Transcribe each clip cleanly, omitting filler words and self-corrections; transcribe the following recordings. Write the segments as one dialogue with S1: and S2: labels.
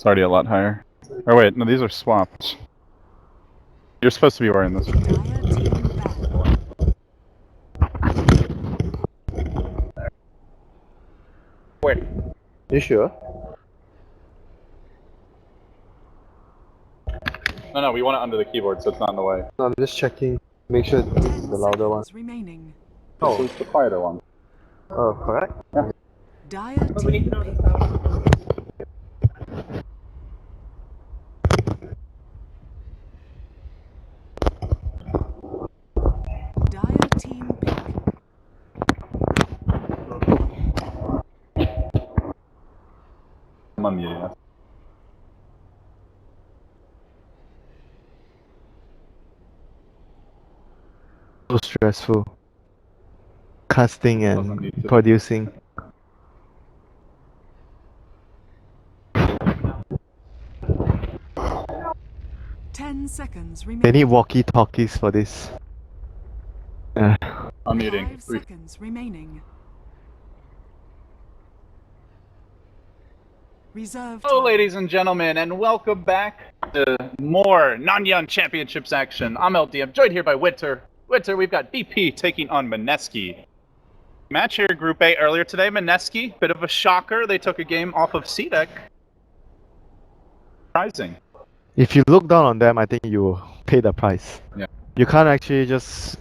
S1: It's already a lot higher. Oh wait, no, these are swapped. You're supposed to be wearing this.
S2: Wait. You sure?
S1: No, we want it under the keyboard, so it's not in the way.
S2: No, I'm just checking. Make sure this is the louder one.
S3: Remaining.
S1: Oh, it's the quieter one.
S2: Oh, correct?
S1: Yeah.
S3: Dire team pick. Dire team pick.
S1: I'm unmuting that.
S2: So stressful. Casting and producing.
S3: Seconds
S2: They
S3: remaining.
S2: need walkie-talkies for this.
S1: Unmuting.
S3: 5 seconds remaining. Reserve
S1: Hello,
S3: time.
S1: ladies and gentlemen, and welcome back to more Nanyang Championships action. I'm LDM, joined here by Winter. Winter, we've got BP taking on Mineski. Match here, Group A earlier today. Mineski, bit of a shocker. They took a game off of C-Deck. Surprising.
S2: If you look down on them, I think you pay the price.
S1: Yeah.
S2: You can't actually just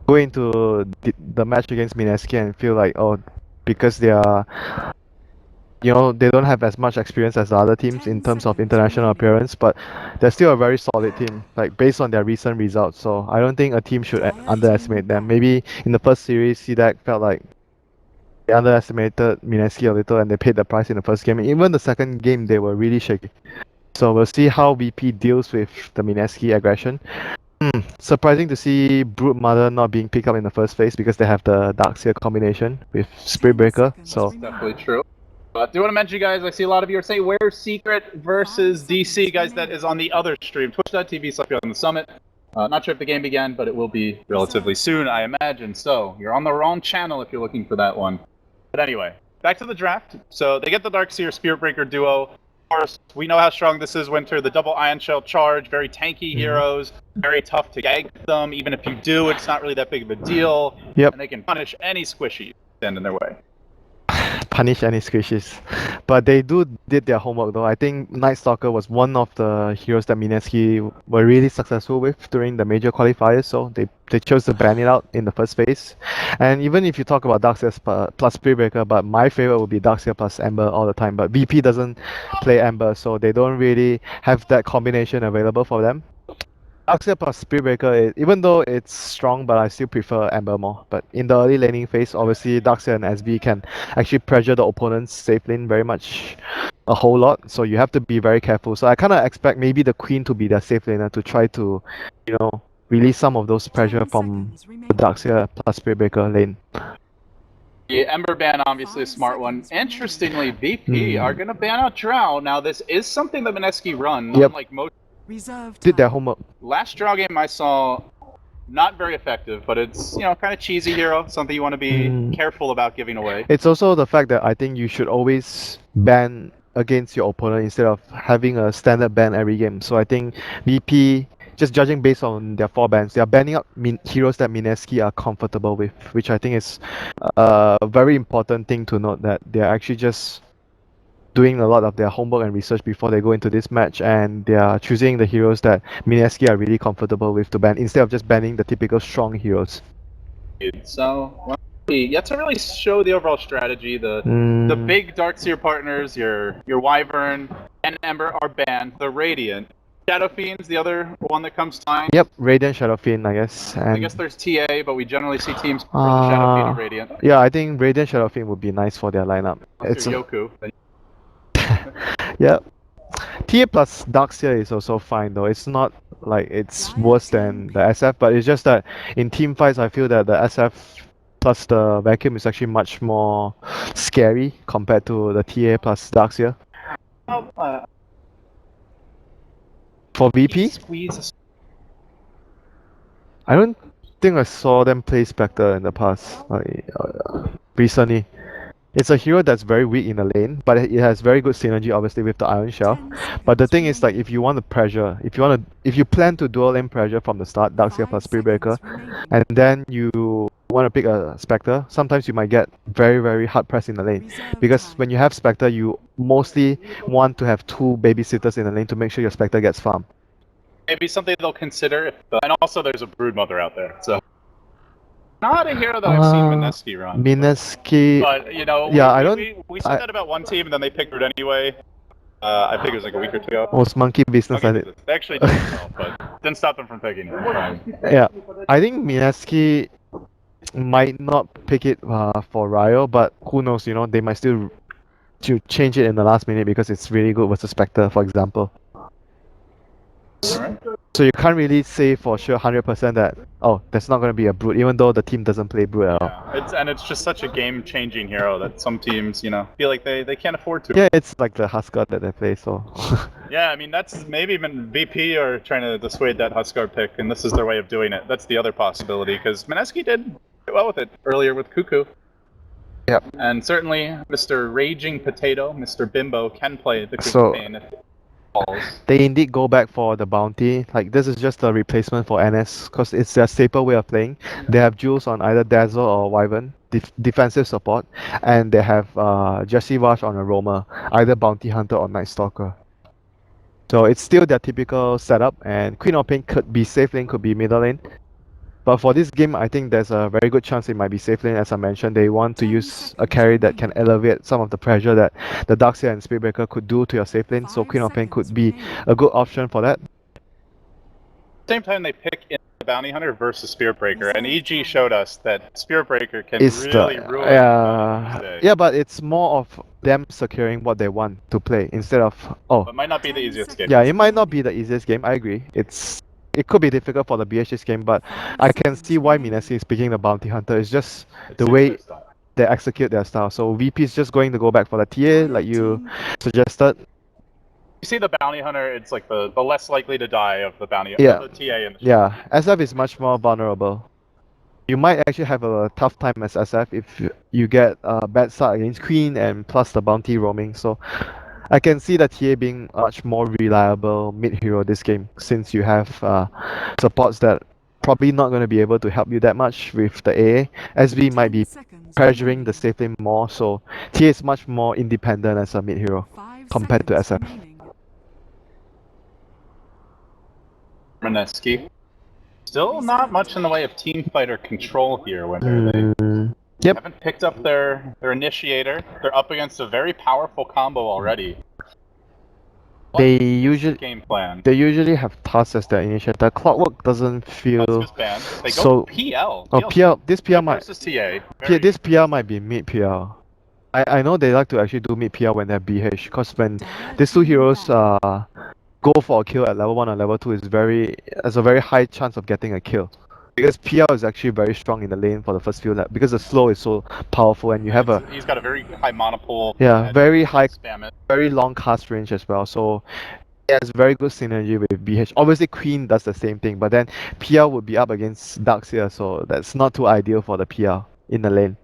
S2: go into the match against Mineski and feel like, oh, because they are, you know, they don't have as much experience as the other teams in terms of international appearance, but they're still a very solid team, like based on their recent results. So I don't think a team should underestimate them. Maybe in the first series, C-Deck felt like they underestimated Mineski a little and they paid the price in the first game. Even the second game, they were really shaky. So we'll see how VP deals with the Mineski aggression. Surprising to see Brute Mother not being picked up in the first phase because they have the Darkseer combination with Spirit Breaker. So
S1: Definitely true. Do want to mention, guys, I see a lot of you are saying, where's Secret versus DC? Guys, that is on the other stream, twitch.tv/on the summit. Not sure if the game began, but it will be relatively soon, I imagine. So you're on the wrong channel if you're looking for that one. But anyway, back to the draft. So they get the Darkseer Spirit Breaker duo. Of course, we know how strong this is, Winter. The double Ion Shell charge, very tanky heroes, very tough to gag them. Even if you do, it's not really that big of a deal.
S2: Yep.
S1: And they can punish any squishy stand in their way.
S2: punish any squishes. But they did their homework though. I think Night Stalker was one of the heroes that Mineski were really successful with during the major qualifiers, so they chose to ban it out in the first phase. And even if you talk about Darkseer plus Spirit Breaker, but my favorite would be Darkseer plus Ember all the time. But VP doesn't play Ember, so they don't really have that combination available for them. Darkseer plus Spirit Breaker, even though it's strong, but I still prefer Ember more. But in the early laning phase, obviously Darkseer and SB can actually pressure the opponent's safe lane very much, a whole lot. So you have to be very careful. So I kind of expect maybe the Queen to be their safe laner to try to, you know, release some of those pressure from the Darkseer plus Spirit Breaker lane.
S1: The Ember ban, obviously a smart one. Interestingly, VP are going to ban out Drow. Now, this is something that Mineski run, unlike most.
S2: Did their homework.
S1: Last Drow game I saw, not very effective, but it's, you know, kind of cheesy hero, something you want to be careful about giving away.
S2: It's also the fact that I think you should always ban against your opponent instead of having a standard ban every game. So I think VP, just judging based on their 4 bans, they are banning up heroes that Mineski are comfortable with, which I think is a very important thing to note, that they are actually just doing a lot of their homework and research before they go into this match, and they are choosing the heroes that Mineski are really comfortable with to ban, instead of just banning the typical strong heroes.
S1: So, well, yet to really show the overall strategy. The big Darkseer partners, your Wyvern and Ember are banned. The Radiant. Shadow Fiend's the other one that comes to mind.
S2: Yep, Radiant, Shadow Fiend, I guess. And
S1: I guess there's TA, but we generally see teams for the Shadow Fiend and Radiant.
S2: Yeah, I think Radiant, Shadow Fiend would be nice for their lineup.
S1: It's Yoku.
S2: Yeah. TA plus Darkseer is also fine though. It's not like it's worse than the SF, but it's just that in team fights I feel that the SF plus the Vacuum is actually much more scary compared to the TA plus Darkseer. For VP? I don't think I saw them play Spectre in the past, recently. It's a hero that's very weak in the lane, but it has very good synergy, obviously, with the Iron Shell.
S3: 10
S2: But the
S3: seconds
S2: thing is, like,
S3: remaining.
S2: if you want to pressure, if you plan to dual lane pressure from the start, Darkseer
S3: 5
S2: plus Spirit Breaker,
S3: seconds remaining.
S2: and then you want to pick a Spectre, sometimes you might get very, very hard pressed in the lane.
S3: Reserve
S2: Because
S3: time.
S2: when you have Spectre, you mostly want to have two babysitters in the lane to make sure your Spectre gets farmed.
S1: Maybe something they'll consider. And also, there's a Brood Mother out there, so not a hero that I've seen Mineski run.
S2: Mineski.
S1: But you know,
S2: Yeah,
S1: we said that about one team, and then they picked Brood anyway. I think it was like a week or two ago.
S2: Was monkey business,
S1: Okay,
S2: I think.
S1: they actually did well, but didn't stop them from picking it.
S2: Yeah, I think Mineski might not pick it for Ryo, but who knows, you know, they might still change it in the last minute because it's really good versus Spectre, for example.
S1: Alright.
S2: So you can't really say for sure 100% that, oh, there's not going to be a Brood, even though the team doesn't play Brood at all.
S1: Yeah, it's just such a game-changing hero that some teams, you know, feel like they can't afford to.
S2: Yeah, it's like the Huskar that they play, so...
S1: Yeah, I mean, that's maybe even VP are trying to dissuade that Huskar pick, and this is their way of doing it. That's the other possibility, because Mineski did well with it earlier with Cuckoo.
S2: Yep.
S1: And certainly, Mr. Raging Potato, Mr. Bimbo, can play the
S2: So-
S1: campaign if it falls.
S2: They indeed go back for the bounty. Like, this is just a replacement for NS, because it's their staple way of playing. They have Jules on either Dazzle or Wyvern, defensive support, and they have Jesse Rush on a Roamer, either Bounty Hunter or Night Stalker. So it's still their typical setup, and Queen of Pain could be safe lane, could be middle lane. But for this game, I think there's a very good chance it might be safe lane. As I mentioned, they want to use a carry that can elevate some of the pressure that the Darkseer and Spirit Breaker could do to your safe lane. So
S3: 5
S2: Queen of Pain
S3: seconds
S2: could be
S3: remaining.
S2: a good option for that.
S1: Same time, they pick in the Bounty Hunter versus Spirit Breaker, and EG showed us that Spirit Breaker can
S2: It's
S1: really
S2: the
S1: ruin these days.
S2: yeah, but it's more of them securing what they want to play instead of
S1: But might not be the easiest game.
S2: yeah, it might not be the easiest game. I agree. It could be difficult for the BHS game, but I can see why Mineski is picking the Bounty Hunter. It's just the way they execute their style. So VP is just going to go back for the TA like you suggested.
S1: You see the Bounty Hunter, it's like the less likely to die of the Bounty
S2: Yeah.
S1: the TA in the
S2: Yeah, SF is much more vulnerable. You might actually have a tough time as SF if you get a bad start against Queen and plus the bounty roaming. So I can see the TA being much more reliable mid hero this game since you have supports that probably not going to be able to help you that much with the AA. SB might be
S3: 10 seconds
S2: pressuring
S3: remaining.
S2: the safe lane more, so TA is much more independent as a mid hero
S3: 5
S2: compared to
S3: seconds
S2: SF.
S3: remaining.
S1: Mineski. Still not much in the way of team fighter control here when they
S2: Yep.
S1: haven't picked up their initiator. They're up against a very powerful combo already.
S2: They
S1: What's the
S2: usually
S1: game plan.
S2: They usually have tasks as their initiator. Clockwork doesn't feel
S1: That's just banned. They go
S2: so.
S1: PL.
S2: Oh, PL. This PL
S1: Mid
S2: might.
S1: versus TA.
S2: This PL might be mid PL. I know they like to actually do mid PL when they're BH, because when these two heroes go for a kill at level 1 or level 2, there's a very high chance of getting a kill. Because PL is actually very strong in the lane for the first few laps, because the slow is so powerful and you have a
S1: He's got a very high monopole.
S2: Yeah,
S1: and
S2: very high,
S1: spam it.
S2: very long cast range as well. So it has very good synergy with BH. Obviously Queen does the same thing, but then PL would be up against Darkseer, so that's not too ideal for the PL in the lane.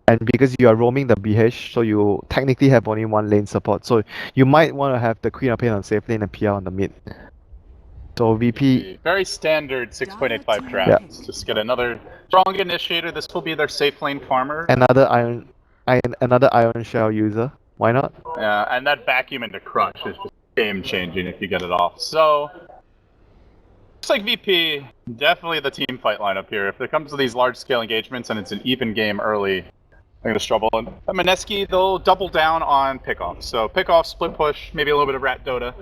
S2: And because you are roaming the BH, so you technically have only one lane support. So you might want to have the Queen of Pain on safe lane and PL on the mid. So VP,
S1: Very standard 6.85
S3: Yeah.
S1: draft. Just get another strong initiator. This will be their safe lane farmer.
S2: another Iron Shell user. Why not?
S1: And that vacuum into crush is just game changing if you get it off. So looks like VP definitely the team fight lineup here. If it comes to these large scale engagements and it's an even game early, they're gonna struggle. And Mineski, they'll double down on pickoff. So pickoff, split push, maybe a little bit of Rat Dota.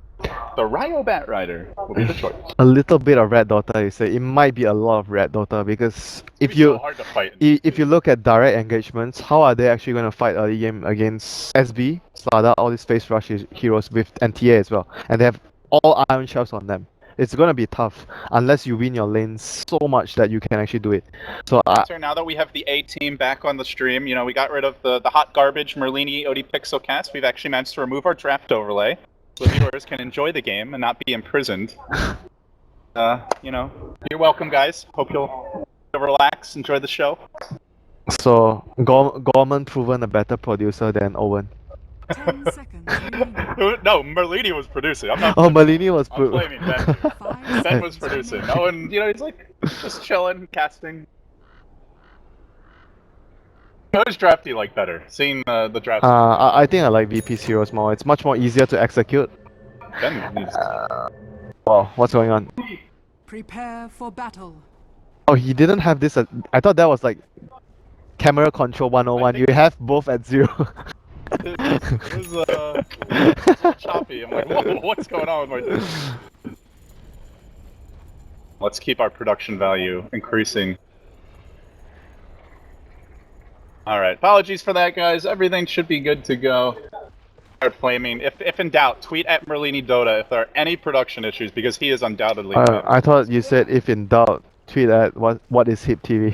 S1: The Ryo Bat Rider will be the choice.
S2: A little bit of Red Dota, you say. It might be a lot of Red Dota, because if
S1: It's so
S2: you
S1: hard to fight.
S2: if you look at direct engagements, how are they actually going to fight early game against SB, Slada, all these face rush heroes with NTA as well, and they have all Iron Shells on them. It's going to be tough unless you win your lanes so much that you can actually do it. So
S1: Now that we have the A team back on the stream, you know, we got rid of the hot garbage Merlini OD Pixel cast. We've actually managed to remove our draft overlay, so viewers can enjoy the game and not be imprisoned. You know, you're welcome, guys. Hope you'll relax, enjoy the show.
S2: So Gorman proven a better producer than Owen.
S3: 10 seconds remaining.
S1: No, Merlini was producing. I'm not.
S2: Oh, Malini was
S1: I'm blaming Ben.
S3: 5
S1: Ben was
S3: seconds
S1: producing.
S3: remaining.
S1: No, and he's like just chilling, casting. Who's drafty like better? Seeing the draft.
S2: I think I like VP's heroes more. It's much more easier to execute.
S1: Ben needs.
S2: Wow, what's going on?
S3: Prepare for battle.
S2: Oh, he didn't have this. I thought that was like camera control 101. You have both at 0.
S1: It was choppy. I'm like, whoa, what's going on with my dude? Let's keep our production value increasing. Alright, apologies for that, guys. Everything should be good to go. Start flaming. If in doubt, tweet at Merlini Dota if there are any production issues, because he is undoubtedly.
S2: I thought you said if in doubt, tweet at what is Hip TV.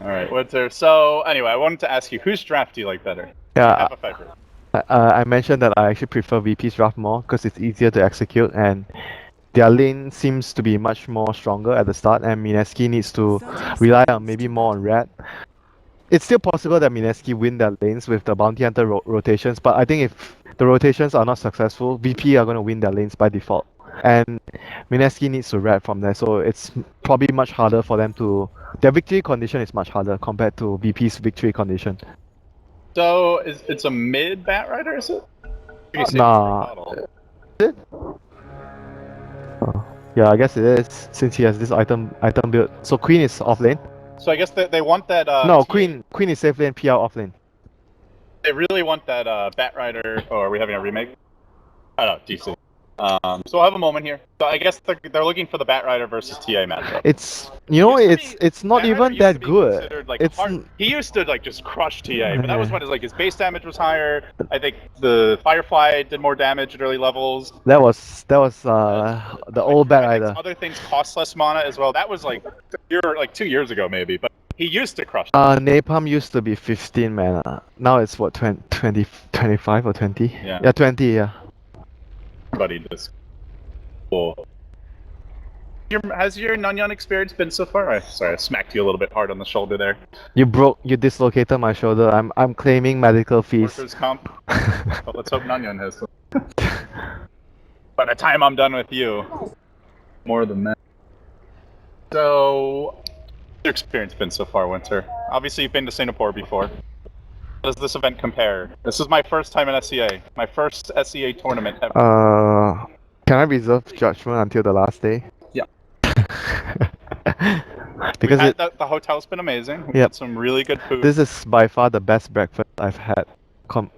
S1: Alright, what's there? So, anyway, I wanted to ask you, whose draft do you like better?
S2: Yeah,
S1: Have a favorite.
S2: I mentioned that I actually prefer VP's draft more because it's easier to execute and their lane seems to be much more stronger at the start, and Mineski needs to
S3: 30
S2: rely on
S3: seconds
S2: maybe
S3: to
S2: more on
S3: battle.
S2: red. It's still possible that Mineski win their lanes with the bounty hunter rotations, but I think if the rotations are not successful, VP are going to win their lanes by default. And Mineski needs to red from there, so it's probably much harder for them to. Their victory condition is much harder compared to VP's victory condition.
S1: So, it's a mid Bat Rider, is it? You say
S2: Nah.
S1: model.
S2: Is it? Oh, yeah, I guess it is since he has this item build. So Queen is off lane.
S1: So I guess they want that.
S2: No,
S1: TA
S2: Queen is safe lane, PR off lane.
S1: They really want that Bat Rider. Oh, are we having a remake? Oh no, DC. So I have a moment here. So I guess they're looking for the Bat Rider versus TA matchup.
S2: It's it's not
S1: Bat Rider
S2: even
S1: used to
S2: that
S1: be
S2: good.
S1: considered, like,
S2: It's
S1: hard. He used to like just crush TA, but that was when his base damage was higher. I think the Firefly did more damage at early levels.
S2: that was the old Bat
S1: I think
S2: Rider.
S1: other things cost less mana as well. That was like 2 years ago maybe, but he used to crush.
S2: Napalm used to be 15 mana. Now it's what 20, 25 or 20?
S1: Yeah.
S2: 20, yeah.
S1: Everybody just cool. Has your Nanyang experience been so far? Sorry, I smacked you a little bit hard on the shoulder there.
S2: You dislocated my shoulder. I'm claiming medical fees.
S1: Workers' comp. But let's hope Nanyang has some. By the time I'm done with you, more than that. So, what's your experience been so far, Winter? Obviously, you've been to Singapore before. How does this event compare? This is my first time in SEA. My first SEA tournament ever.
S2: Can I reserve judgment until the last day?
S1: Yeah.
S2: Because
S1: the hotel's been amazing. We
S2: Yep.
S1: had some really good food.
S2: this is by far the best breakfast I've had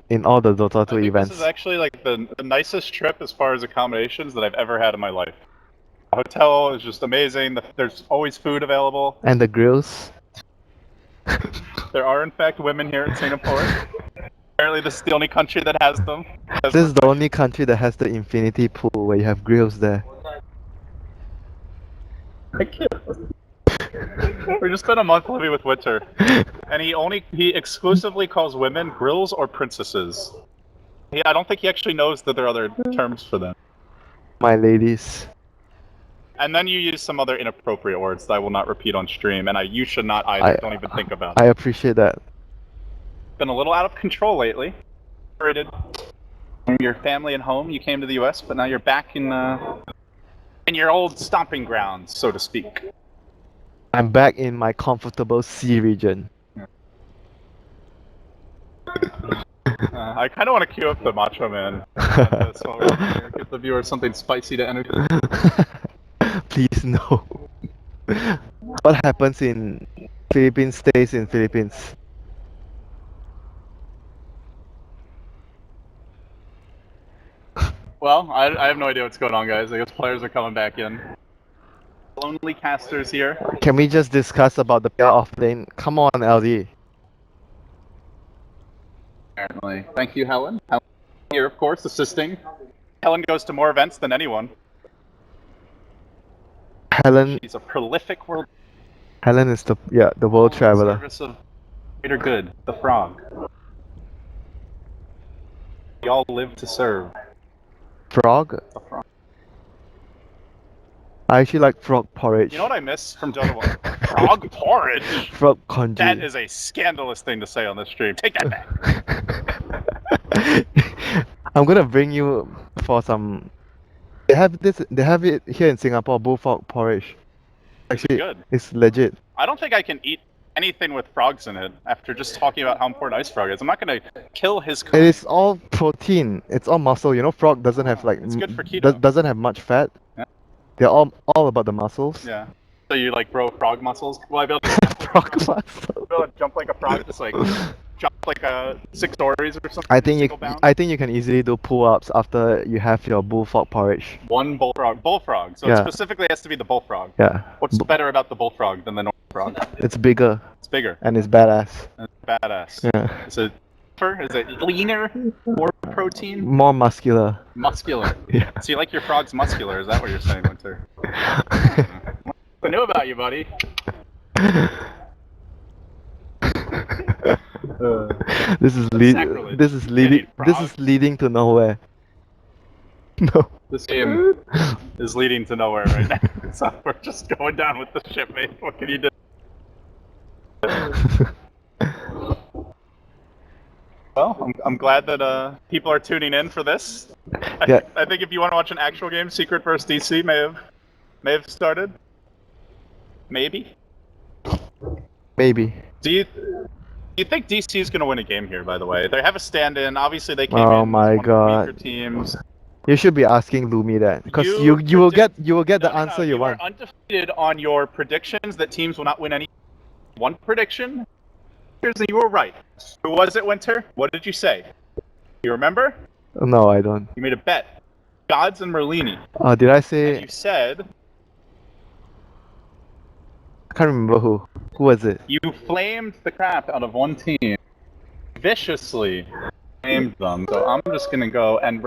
S2: in all the Dota 2
S1: I think
S2: events.
S1: this is actually like the nicest trip as far as accommodations that I've ever had in my life. The hotel is just amazing. There's always food available.
S2: And the grills.
S1: There are, in fact, women here in Singapore. Apparently, this is the only country that has them.
S2: This is the only country that has the infinity pool where you have grills there.
S1: We just spent a month living with Winter, and he exclusively calls women grills or princesses. I don't think he actually knows that there are other terms for them.
S2: My ladies.
S1: And then you use some other inappropriate words that I will not repeat on stream, and you should not either. Don't even think about it.
S2: I appreciate that.
S1: Been a little out of control lately. Separated from your family and home. You came to the U.S., but now you're back in your old stomping grounds, so to speak.
S2: I'm back in my comfortable C region.
S1: I kind of want to queue up the Macho Man. So give the viewers something spicy to enter.
S2: Please no. What happens in Philippines stays in Philippines.
S1: Well, I have no idea what's going on, guys. I guess players are coming back in. Lonely casters here.
S2: Can we just discuss about the PR off lane? Come on, LD.
S1: Apparently. Thank you, Helen. Helen here, of course, assisting. Helen goes to more events than anyone.
S2: Helen
S1: She's a prolific world
S2: is the world traveler.
S1: service of greater good, the frog. We all live to serve.
S2: Frog?
S1: The frog.
S2: I actually like frog porridge.
S1: You know what I miss from Dota 1? Frog porridge?
S2: Frog congee.
S1: That is a scandalous thing to say on this stream. Take that back.
S2: I'm gonna bring you for some. They have this. They have it here in Singapore. Bullfrog porridge. Actually,
S1: Good.
S2: it's legit.
S1: I don't think I can eat anything with frogs in it after just talking about how important ice frog is. I'm not gonna kill his
S2: It is all protein. It's all muscle. You know, frog doesn't have like.
S1: It's good for keto.
S2: Doesn't have much fat.
S1: Yeah.
S2: They're all about the muscles.
S1: Yeah. So you like grow frog muscles? Will I be able to,
S2: Frog muscle.
S1: be able to jump like a frog? Just like jump like 6 stories or something?
S2: I think
S1: single bound?
S2: I think you can easily do pull-ups after you have your bullfrog porridge.
S1: One bullfrog. Bullfrog. So it
S2: Yeah.
S1: specifically has to be the bullfrog.
S2: Yeah.
S1: What's better about the bullfrog than the normal frog?
S2: It's bigger
S1: It's bigger.
S2: and it's badass.
S1: And it's badass.
S2: Yeah.
S1: Is it tougher? Is it leaner? More protein?
S2: More muscular.
S1: Muscular.
S2: Yeah.
S1: So you like your frogs muscular? Is that what you're saying, Winter? I knew about you, buddy.
S2: This is
S1: Sacrilege.
S2: This is leading to nowhere. No.
S1: This game is leading to nowhere right now. So we're just going down with the ship, mate. What can you do? Well, I'm glad that people are tuning in for this.
S2: Yeah.
S1: I think if you want to watch an actual game, Secret vs DC may have started. Maybe.
S2: Maybe.
S1: Do you think DC is going to win a game here? By the way, they have a stand-in. Obviously, they came
S2: Oh
S1: in
S2: my
S1: as one
S2: God.
S1: of the weaker teams.
S2: You should be asking Lumi that, because
S1: You
S2: you will get
S1: predict-
S2: the
S1: No,
S2: answer you
S1: you
S2: want.
S1: are undefeated on your predictions that teams will not win any. One prediction. You were right. Who was it, Winter? What did you say? You remember?
S2: No, I don't.
S1: You made a bet. Gods and Merlini.
S2: Did I
S1: And
S2: say?
S1: you said
S2: I can't remember who. Who was it?
S1: you flamed the crap out of one team. Viciously flamed them. So I'm just gonna go and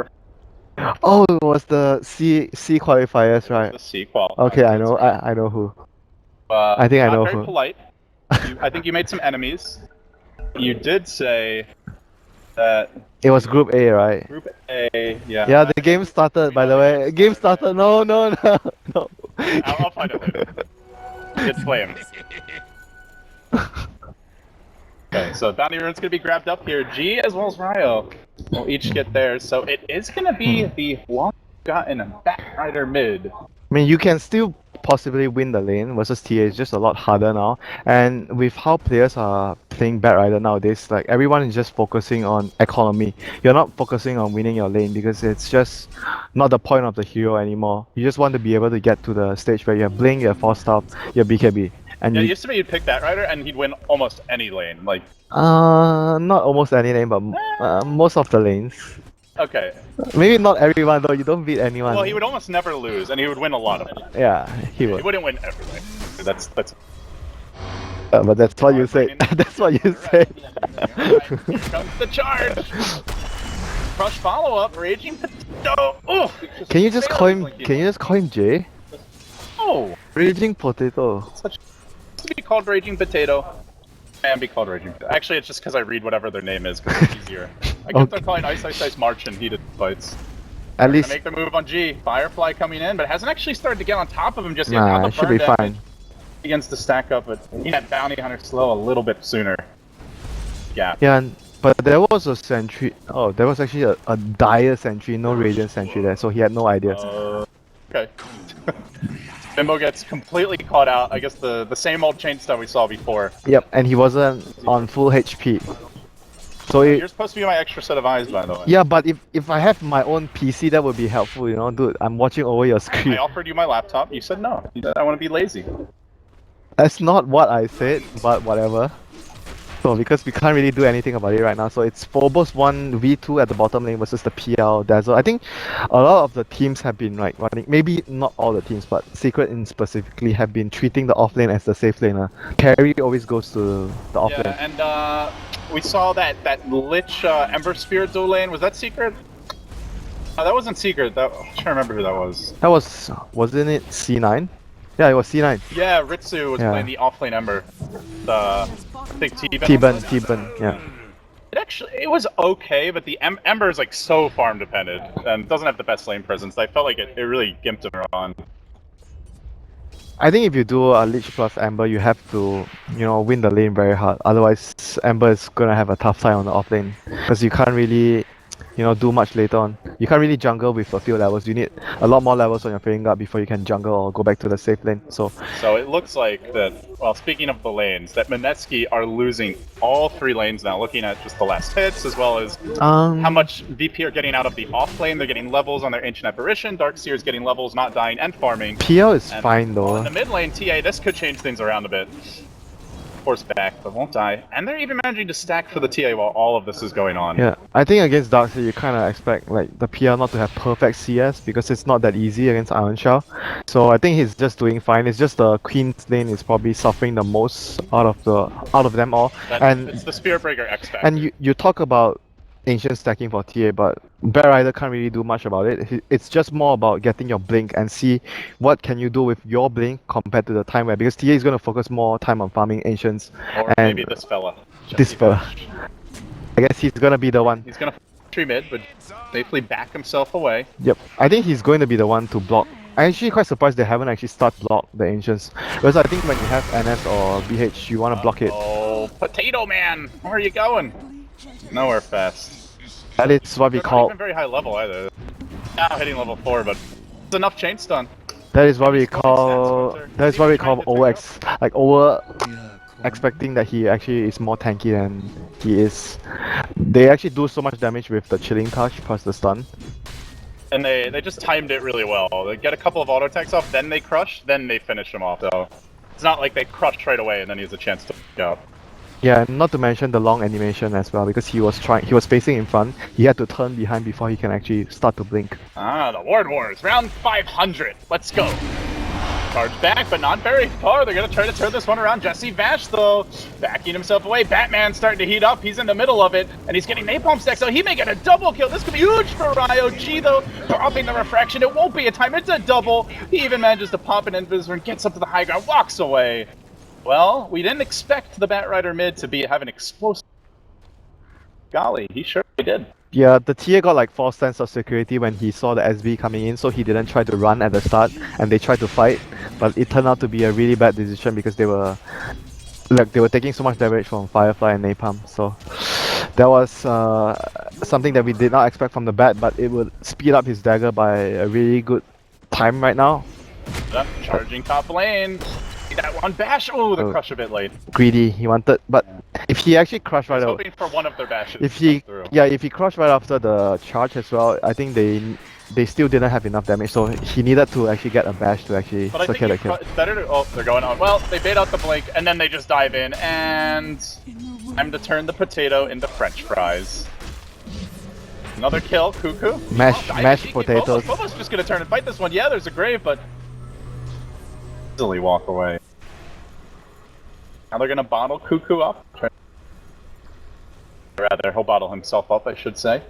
S2: Oh, it was the C qualifiers, right?
S1: the sequel.
S2: Okay, I know. I know who. I think I
S1: not
S2: know
S1: very
S2: who.
S1: polite. I think you made some enemies. You did say that
S2: It was Group A, right?
S1: Group A, yeah.
S2: Yeah, the game started. By the way, game started. No.
S1: I'll find out later. It's flamed. Okay, so Bounty Rune's gonna be grabbed up here. G as well as Ryo will each get theirs. So it is gonna be the long forgotten Batrider mid.
S2: I mean, you can still possibly win the lane versus TA. It's just a lot harder now. And with how players are playing Batrider nowadays, like everyone is just focusing on economy. You're not focusing on winning your lane because it's just not the point of the hero anymore. You just want to be able to get to the stage where you have Blink, you have 4-star, you have BKB. And
S1: Yeah, it
S2: you,
S1: used to be you'd pick Batrider and he'd win almost any lane. Like,
S2: not almost any lane, but most of the lanes.
S1: okay.
S2: Maybe not everyone though, you don't beat anyone.
S1: Well, he would almost never lose, and he would win a lot of them.
S2: Yeah, he
S1: He
S2: would.
S1: wouldn't win every lane. That's
S2: But that's what you say. That's what you say.
S1: Alright, here comes the charge. Crush follow-up, Raging Potato. Oh,
S2: Can you just call him? Can you just call him Jay?
S1: Oh,
S2: Raging Potato.
S1: such to be called Raging Potato. And be called Raging Potato. Actually, it's just because I read whatever their name is, because it's easier. I guess they're calling Ice March and heated fights.
S2: At
S1: Gonna
S2: least,
S1: make their move on G. Firefly coming in, but hasn't actually started to get on top of him just yet.
S2: nah,
S1: Now the
S2: it should
S1: burn
S2: be
S1: damage
S2: fine.
S1: begins to stack up, but he had Bounty Hunter slow a little bit sooner. Yeah.
S2: Yeah, but there was a sentry. Oh, there was actually a dire sentry, no radiant sentry there, so he had no idea.
S1: Okay. Bimbo gets completely caught out. I guess the same old chain stuff we saw before.
S2: Yep, and he wasn't on full HP. So
S1: You're supposed to be my extra set of eyes, by the way.
S2: yeah, but if I have my own PC, that would be helpful, you know, dude. I'm watching over your screen.
S1: I offered you my laptop. You said no. You said I want to be lazy.
S2: That's not what I said, but whatever. So because we can't really do anything about it right now, so it's Phobos 1 V2 at the bottom lane versus the PL Dazzle. I think a lot of the teams have been like running, maybe not all the teams, but Secret in specifically have been treating the off lane as the safe laner. Carry always goes to the off lane.
S1: Yeah, and we saw that Lich Ember Spirit dual lane. Was that Secret? Oh, that wasn't Secret. I'm trying to remember who that was.
S2: That wasn't it C9? Yeah, it was C9.
S1: Yeah, Ritsu was
S2: Yeah.
S1: playing the offlane Ember. The I think
S2: T-Ban, yeah.
S1: It was okay, but the Ember is like so farm dependent and doesn't have the best lane presence. I felt like it really gimped him on.
S2: I think if you do a Lich plus Amber, you have to, win the lane very hard. Otherwise, Amber is gonna have a tough time on the off lane because you can't really, do much later on. You can't really jungle with a few levels. You need a lot more levels on your Failing Guard before you can jungle or go back to the safe lane. So
S1: it looks like that, well, speaking of the lanes, that Mineski are losing all 3 lanes now, looking at just the last hits, as well as how much VP are getting out of the off lane. They're getting levels on their Ancient Apparition, Darkseer is getting levels, not dying, and farming.
S2: PL is
S1: And
S2: fine though.
S1: in the mid lane, TA, this could change things around a bit. Force back, but won't die. And they're even managing to stack for the TA while all of this is going on.
S2: Yeah, I think against Darkseer you kind of expect like the PL not to have perfect CS because it's not that easy against Iron Shell. So I think he's just doing fine. It's just the Queen's lane is probably suffering the most out of them all.
S1: It's the Spirit Breaker X Factor.
S2: And you talk about Ancient stacking for TA, but Bat Rider can't really do much about it. It's just more about getting your blink and see what can you do with your blink compared to the time where, because TA is going to focus more time on farming Ancients.
S1: Or
S2: and
S1: maybe this fella.
S2: This fella. I guess he's going to be the one.
S1: He's going to tree mid, but safely back himself away.
S2: Yep, I think he's going to be the one to block. I'm actually quite surprised they haven't actually started block the Ancients. Because I think when you have NS or BH, you want to block it.
S1: Oh, Potato Man! Where are you going? Nowhere fast.
S2: That is what we
S1: They're not
S2: call.
S1: even very high level either. Now hitting level 4, but it's enough chain stun.
S2: That is what we call. That is what we call OX. Like over expecting that he actually is more tanky than he is. They actually do so much damage with the chilling touch plus the stun.
S1: And they just timed it really well. They get a couple of auto attacks off, then they crush, then they finish him off. So it's not like they crush right away and then he has a chance to go.
S2: Yeah, and not to mention the long animation as well, because he was facing in front. He had to turn behind before he can actually start to blink.
S1: Ah, the Ward Wars, round 500. Let's go. Charge back, but not very far. They're gonna try to turn this one around. Jesse Vash, though, backing himself away. Batman starting to heat up. He's in the middle of it, and he's getting napalm stacks, so he may get a double kill. This could be huge for RioG, though. Dropping the refraction. It won't be a time. It's a double. He even manages to pop an Invisor and gets up to the high ground, walks away. Well, we didn't expect the Bat Rider mid to have an explosive. Golly, he sure did.
S2: Yeah, the TA got like false sense of security when he saw the SB coming in, so he didn't try to run at the start, and they tried to fight, but it turned out to be a really bad decision because they were taking so much damage from Firefly and Napalm. So that was something that we did not expect from the Bat, but it would speed up his dagger by a really good time right now.
S1: Yep, charging top lane. That one bash. Oh, the crush a bit late.
S2: Greedy, he wanted, but if he actually crushed right out,
S1: hoping for one of their bashes.
S2: if he crushed right after the charge as well, I think they still didn't have enough damage, so he needed to actually get a bash to actually secure the kill.
S1: It's better to. Oh, they're going on. Well, they bait out the blink and then they just dive in, and time to turn the potato into French fries. Another kill, Cuckoo.
S2: Mashed potatoes.
S1: Bobo's just gonna turn and fight this one. Yeah, there's a grave, but easily walk away. Now they're gonna bottle Cuckoo up. Rather, he'll bottle himself up, I should say.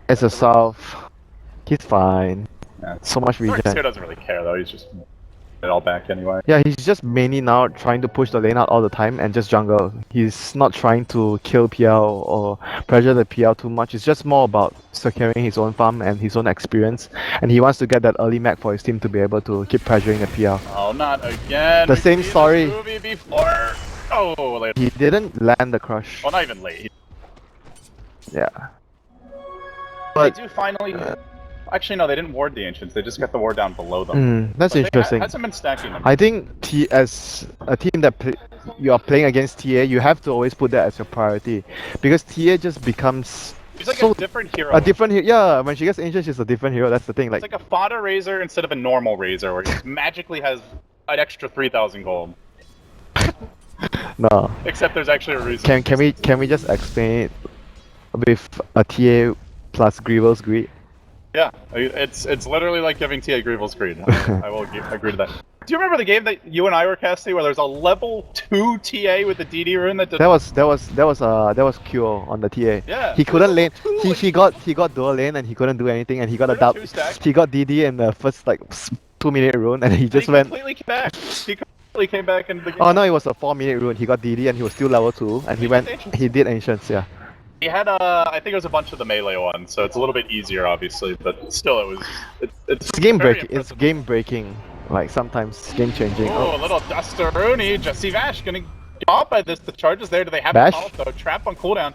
S2: It's a south. He's fine.
S1: Yeah.
S2: So much regen.
S1: Darkseer doesn't really care though. He's just it all back anyway.
S2: Yeah, he's just mainly now trying to push the lane out all the time and just jungle. He's not trying to kill PL or pressure the PL too much. It's just more about securing his own farm and his own experience. And he wants to get that early map for his team to be able to keep pressuring the PL.
S1: Oh, not again.
S2: The same story.
S1: Movie before. Oh, late.
S2: He didn't land the crush.
S1: Well, not even late.
S2: Yeah.
S1: They do finally. Actually, no, they didn't ward the Ancients. They just got the ward down below them.
S2: That's interesting.
S1: Hasn't been stacking them.
S2: I think as a team that you are playing against TA, you have to always put that as your priority, because TA just becomes
S1: He's like
S2: so
S1: a different hero.
S2: A different hero. Yeah, when she gets Ancient, she's a different hero. That's the thing.
S1: It's like a fodder Razor instead of a normal Razor, where he magically has an extra 3,000 gold.
S2: No.
S1: Except there's actually a reason.
S2: Can we just explain it with a TA plus Grievel's Greed?
S1: Yeah, it's literally like giving TA Grievel's Greed. I will agree to that. Do you remember the game that you and I were casting where there's a level 2 TA with the DD rune that did...
S2: That was Kyo on the TA.
S1: Yeah.
S2: He couldn't lane. He got dual lane and he couldn't do anything, and he got a dub. He got DD in the first like 2-minute rune, and he just went.
S1: Completely came back. He completely came back in the game.
S2: Oh no, it was a 4-minute rune. He got DD and he was still level 2, and he did Ancients, yeah.
S1: He had I think it was a bunch of the melee ones, so it's a little bit easier, obviously, but still, it's
S2: game breaking. It's game breaking. Like sometimes game changing.
S1: Oh, a little Dusteroni. Jesse Vash gonna get off by this. The charge is there. Do they have
S2: Bash?
S1: a call though? Trap on cooldown.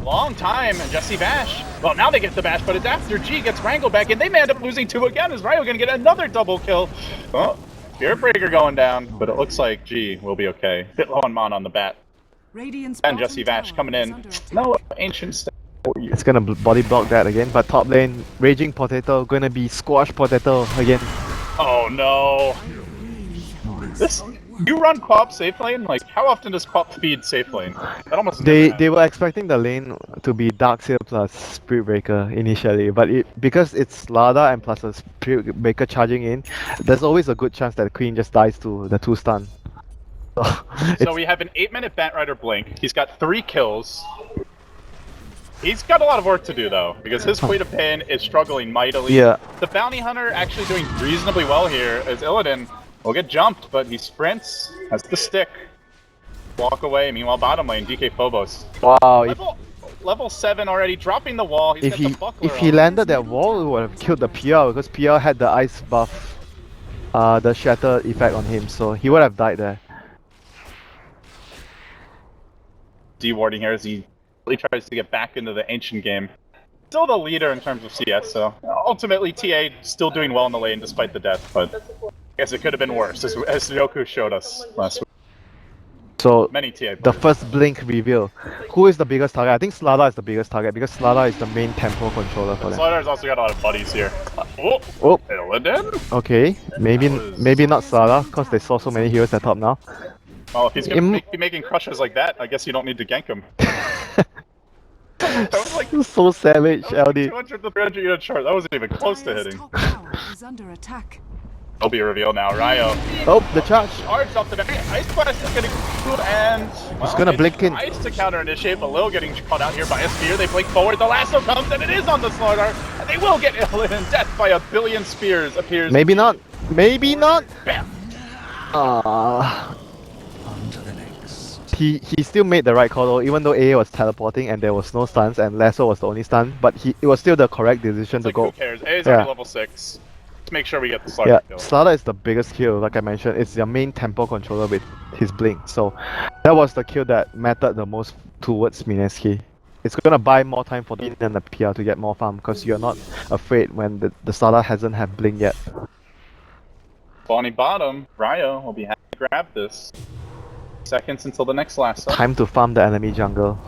S1: Long time, and Jesse Vash. Well, now they get the bash, but it's after G gets wrangled back, and they may end up losing 2 again. Is Ryo gonna get another double kill? Oh, Spirit Breaker going down, but it looks like G will be okay. Bit low on mana on the bat.
S3: Radiant's
S1: And
S3: bottom
S1: Jesse Vash
S3: tower
S1: coming
S3: is
S1: in.
S3: under attack.
S1: No ancient step for you.
S2: It's gonna body block that again, but top lane, Raging Potato, gonna be Squash Potato again.
S1: Oh no. This you run Quap safe lane? Like how often does Quap feed safe lane? That almost never
S2: They were expecting the lane to be Darkseer plus Spirit Breaker initially, but because it's Lada and plus a Spirit Breaker charging in, there's always a good chance that the Queen just dies to the 2 stun. So,
S1: So we have an 8-minute Batrider Blink. He's got 3 kills. He's got a lot of work to do though, because his Queen of Pain is struggling mightily.
S2: yeah,
S1: The Bounty Hunter actually doing reasonably well here, as Illidan will get jumped, but he sprints, has the stick, walk away. Meanwhile, bottom lane, DK Phobos.
S2: wow.
S1: Level 7 already, dropping the wall. He's got the buckler
S2: If he
S1: on.
S2: landed that wall, it would have killed the PR because PR had the ice buff, the shatter effect on him, so he would have died there.
S1: Dewarding here as he really tries to get back into the ancient game. Still the leader in terms of CS, so ultimately TA still doing well in the lane despite the death, but I guess it could have been worse, as Yoku showed us last week.
S2: So
S1: Many TA
S2: the
S1: players.
S2: first blink reveal. Who is the biggest target? I think Slada is the biggest target because Slada is the main tempo controller for them.
S1: Slider's also got a lot of buddies here. Oh,
S2: Oh,
S1: Illidan?
S2: okay. Maybe not Slada because they saw so many heroes at top now.
S1: Well, if he's gonna be making crushes like that, I guess you don't need to gank him. That was like
S2: So savage,
S1: that was like
S2: LD.
S1: 200 to 300 unit short. That wasn't even close to
S3: Dire's
S1: hitting.
S3: top tower is under attack.
S1: It'll be revealed now. Ryo.
S2: Oh, the charge.
S1: Charged off the back. Ice Blast is getting cool and well,
S2: gonna
S1: it
S2: blink in.
S1: tries to counter initiate, but Lil getting caught out here by a spear. They blink forward. The lasso comes and it is on the Slardar, and they will get Illidan. Death by a billion spears appears.
S2: Maybe not. Maybe not.
S1: Bam.
S2: He still made the right call though, even though AA was teleporting and there was no stuns and Lasso was the only stun, but it was still the correct decision
S1: It's
S2: to
S1: like,
S2: go.
S1: who cares? A is
S2: Yeah.
S1: already level 6. Let's make sure we get the Slardar
S2: Yeah,
S1: kill.
S2: Slada is the biggest kill, like I mentioned. It's their main tempo controller with his blink. So that was the kill that mattered the most towards Mineski. It's gonna buy more time for the and the PR to get more farm because you're not afraid when the Slada hasn't had blink yet.
S1: Spawning bottom. Ryo will be happy to grab this. Seconds until the next lasso.
S2: Time to farm the enemy jungle.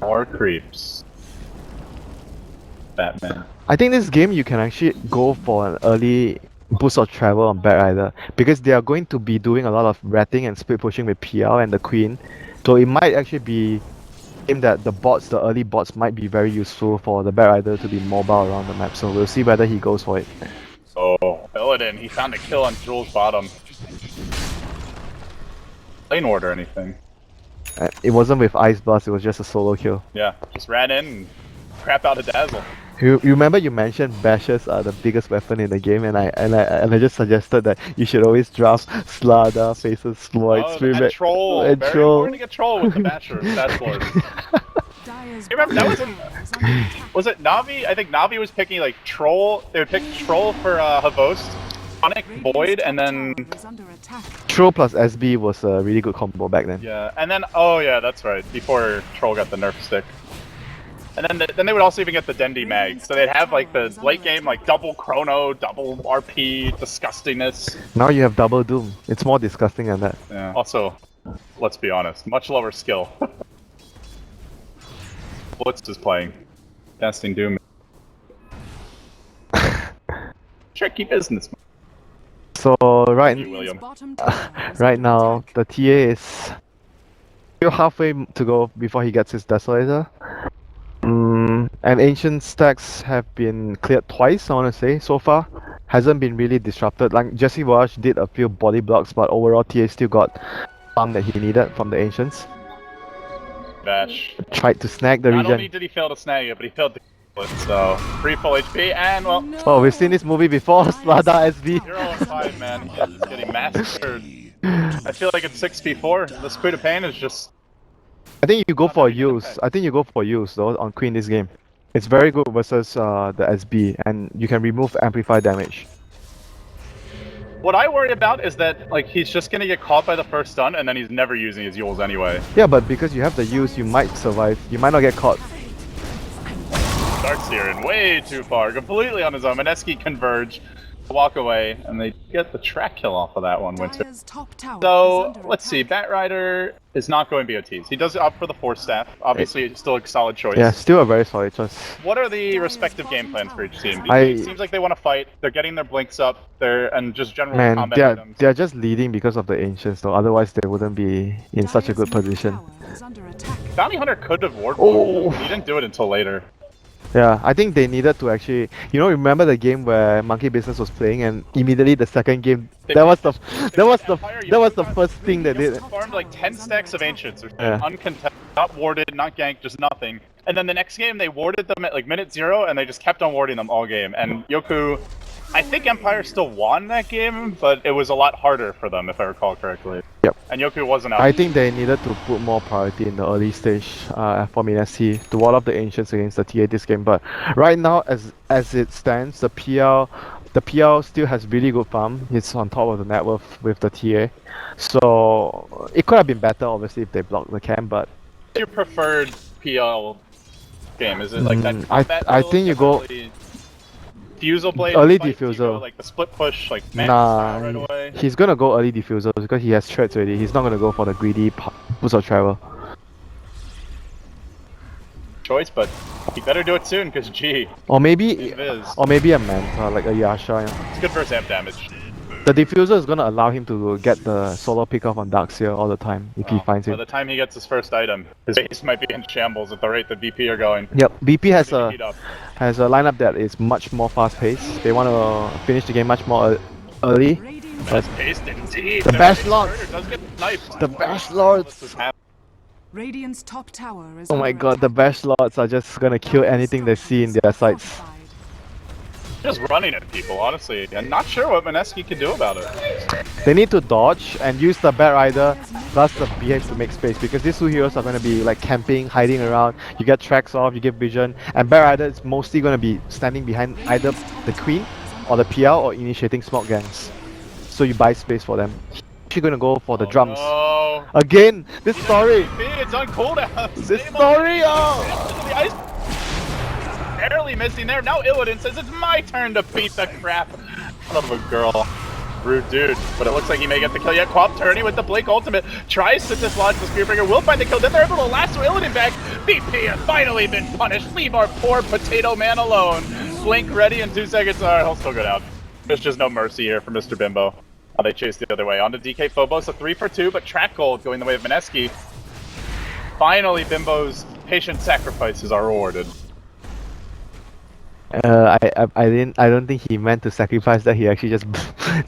S1: More creeps. Batman.
S2: I think this game you can actually go for an early boost of travel on Batrider because they are going to be doing a lot of ratting and split pushing with PL and the Queen. So it might actually be game that the early bots might be very useful for the Batrider to be mobile around the map. So we'll see whether he goes for it.
S1: So, Illidan, he found a kill on Jules bottom. Lane ward or anything.
S2: It wasn't with Ice Blast, it was just a solo kill.
S1: Yeah, just ran in and crap out of Dazzle.
S2: You remember you mentioned bashes are the biggest weapon in the game, and I just suggested that you should always draft Slada, Faces, Sloyd,
S1: and Troll.
S2: and
S1: Very
S2: Troll.
S1: important to get Troll with the Basher. That's Lord.
S3: Dire's
S1: You remember that was
S3: bottom
S1: in-
S3: tower is under attack.
S1: Was it Navi? I think Navi was picking like Troll. They would pick Troll for Havost, Sonic,
S3: Radiant's
S1: Void,
S3: top
S1: and then
S3: tower is under attack.
S2: Troll plus SB was a really good combo back then.
S1: yeah, and then oh yeah, that's right. Before Troll got the nerf stick. And then they would also even get the Dendi Mag. So they'd have like the late game like double Chrono, double RP, disgustingness.
S2: Now you have double Doom. It's more disgusting than that.
S1: Yeah. Also, let's be honest, much lower skill. Blitz is playing. Casting Doom. Tricky business.
S2: So right
S1: You, William.
S3: Radiant's bottom tower is
S2: right
S3: under
S2: now
S3: attack.
S2: the TA is still halfway to go before he gets his Desolator. And Ancient stacks have been cleared twice, I want to say, so far. Hasn't been really disrupted. Like Jesse Wash did a few body blocks, but overall TA still got farm that he needed from the Ancients.
S1: Bash.
S2: Tried to snag the
S1: Not
S2: region.
S1: only did he fail to snag it, but he failed to kill it. So, free full HP, and well,
S3: No.
S2: Oh, we've seen this movie before, Slada SB.
S1: 0-5, man. He's getting massacred. I feel like it's 6v4. This Queen of Pain is just.
S2: I think you go for use. I think you go for use though on Queen this game. It's very good versus the SB, and you can remove amplify damage.
S1: What I worry about is that like he's just gonna get caught by the first stun and then he's never using his Yules anyway.
S2: Yeah, but because you have the use, you might survive. You might not get caught.
S1: Starts here and way too far, completely on his own. Mineski converge, walk away, and they get the track kill off of that one, Winter.
S3: Dire's top tower
S1: So,
S3: is under
S1: let's see,
S3: attack.
S1: Batrider is not going BOTs. He does opt for the Force Staff. Obviously, it's still a solid choice.
S2: Yeah, still a very solid choice.
S1: What are the respective game plans for each team?
S2: I-
S1: It seems like they want to fight. They're getting their blinks up. And just general
S2: Man,
S1: combat items.
S2: they're just leading because of the ancients though. Otherwise, they wouldn't be in such a
S3: Dire's
S2: good
S3: middle
S2: position.
S3: tower is under attack.
S1: Bounty Hunter could have ward
S2: Oh.
S1: blocked. He didn't do it until later.
S2: Yeah, I think they needed to actually, remember the game where Monkey Business was playing, and immediately the second game, that was the first thing they did.
S1: Farmed like 10 stacks of Ancients, or
S2: Yeah.
S1: uncontested, not warded, not ganked, just nothing. And then the next game they warded them at like minute 0, and they just kept on warding them all game. And Yoku, I think Empire still won that game, but it was a lot harder for them if I recall correctly.
S2: Yep.
S1: And Yoku wasn't out.
S2: I think they needed to put more priority in the early stage for Mineski to ward off the Ancients against the TA this game. But right now, as it stands, the PL still has really good farm. It's on top of the net worth with the TA. So it could have been better, obviously, if they blocked the camp, but
S1: What's your preferred PL game? Is it like that?
S2: I
S1: combat
S2: think you go-
S1: definitely Diffusal blade.
S2: Early
S1: fight? Do you
S2: diffuser.
S1: go, like the split push, like man style right away.
S2: He's gonna go early diffuser because he has threats already. He's not gonna go for the greedy boost of travel.
S1: Choice, but he better do it soon because gee,
S2: Or maybe
S1: Invis.
S2: a Manta, like a Yasha.
S1: It's good versus amp damage.
S2: The diffuser is gonna allow him to get the solo pick off on Darkseer all the time if he finds
S1: By
S2: it.
S1: the time he gets his first item, his base might be in shambles at the rate that BP are going.
S2: Yep, BP has a
S1: Heat up.
S2: lineup that is much more fast paced. They want to finish the game much more early.
S3: Radiant
S1: Best paced indeed.
S2: The Bash Lords.
S1: Does get sniped.
S2: The Bash Lords.
S1: This is happening.
S3: Radiant's top tower is
S2: Oh my
S3: under
S2: god, the
S3: attack.
S2: Bash Lords are just gonna kill anything they see in their sights.
S3: Fortified.
S1: Just running at people, honestly. I'm not sure what Mineski can do about it.
S2: They need to dodge and use the Batrider plus the BH to make space because these two heroes are going to be like camping, hiding around. You get tracks off, you get vision, and Batrider is mostly going to be standing behind either the Queen or the PL or initiating smoke gangs. So you buy space for them. She's going to go for the drums.
S1: Oh,
S2: Again, this story!
S1: it's on cooldown.
S2: This story! Oh!
S1: The ice barely missing there. Now Illidan says it's my turn to beat the crap out of a girl. Rude dude, but it looks like he may get the kill yet. Quap Tourney with the Blink ultimate tries to dislodge the Spearbringer, will find the kill, then they're able to lasso Illidan back. BP has finally been punished. Leave our poor potato man alone. Blink ready in 2 seconds. Alright, he'll still go down. There's just no mercy here for Mr. Bimbo. They chase the other way. On to DK Phobos, a 3 for 2, but track gold going the way of Mineski. Finally, Bimbo's patient sacrifices are rewarded.
S2: I don't think he meant to sacrifice that. He actually just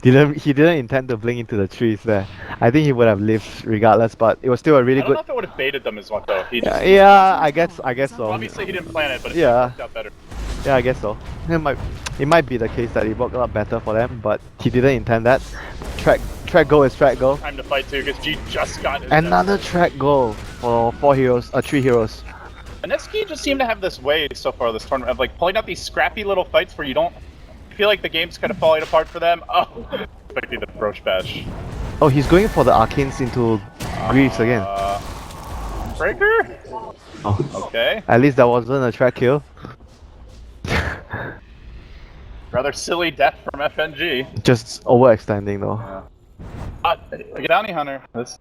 S2: didn't intend to blink into the trees there. I think he would have lived regardless, but it was still a really
S1: I don't
S2: good.
S1: know if it would have baited them as much though. He just,
S2: Yeah, I guess so.
S1: obviously he didn't plan it, but it
S2: Yeah.
S1: worked out better.
S2: Yeah, I guess so. It might be the case that it worked a lot better for them, but he didn't intend that. Track goal is track goal.
S1: Time to fight too, because G just got his
S2: Another track goal for 3 heroes.
S1: Mineski just seemed to have this way so far this tournament of like pulling out these scrappy little fights where you don't feel like the game's kind of falling apart for them. Oh, expecting the Broach Bash.
S2: Oh, he's going for the arcanes into Greaves again.
S1: Breaker?
S2: Oh,
S1: Okay.
S2: at least that wasn't a track kill.
S1: Rather silly death from FNG.
S2: Just overextending though.
S1: Like a Bounty Hunter. This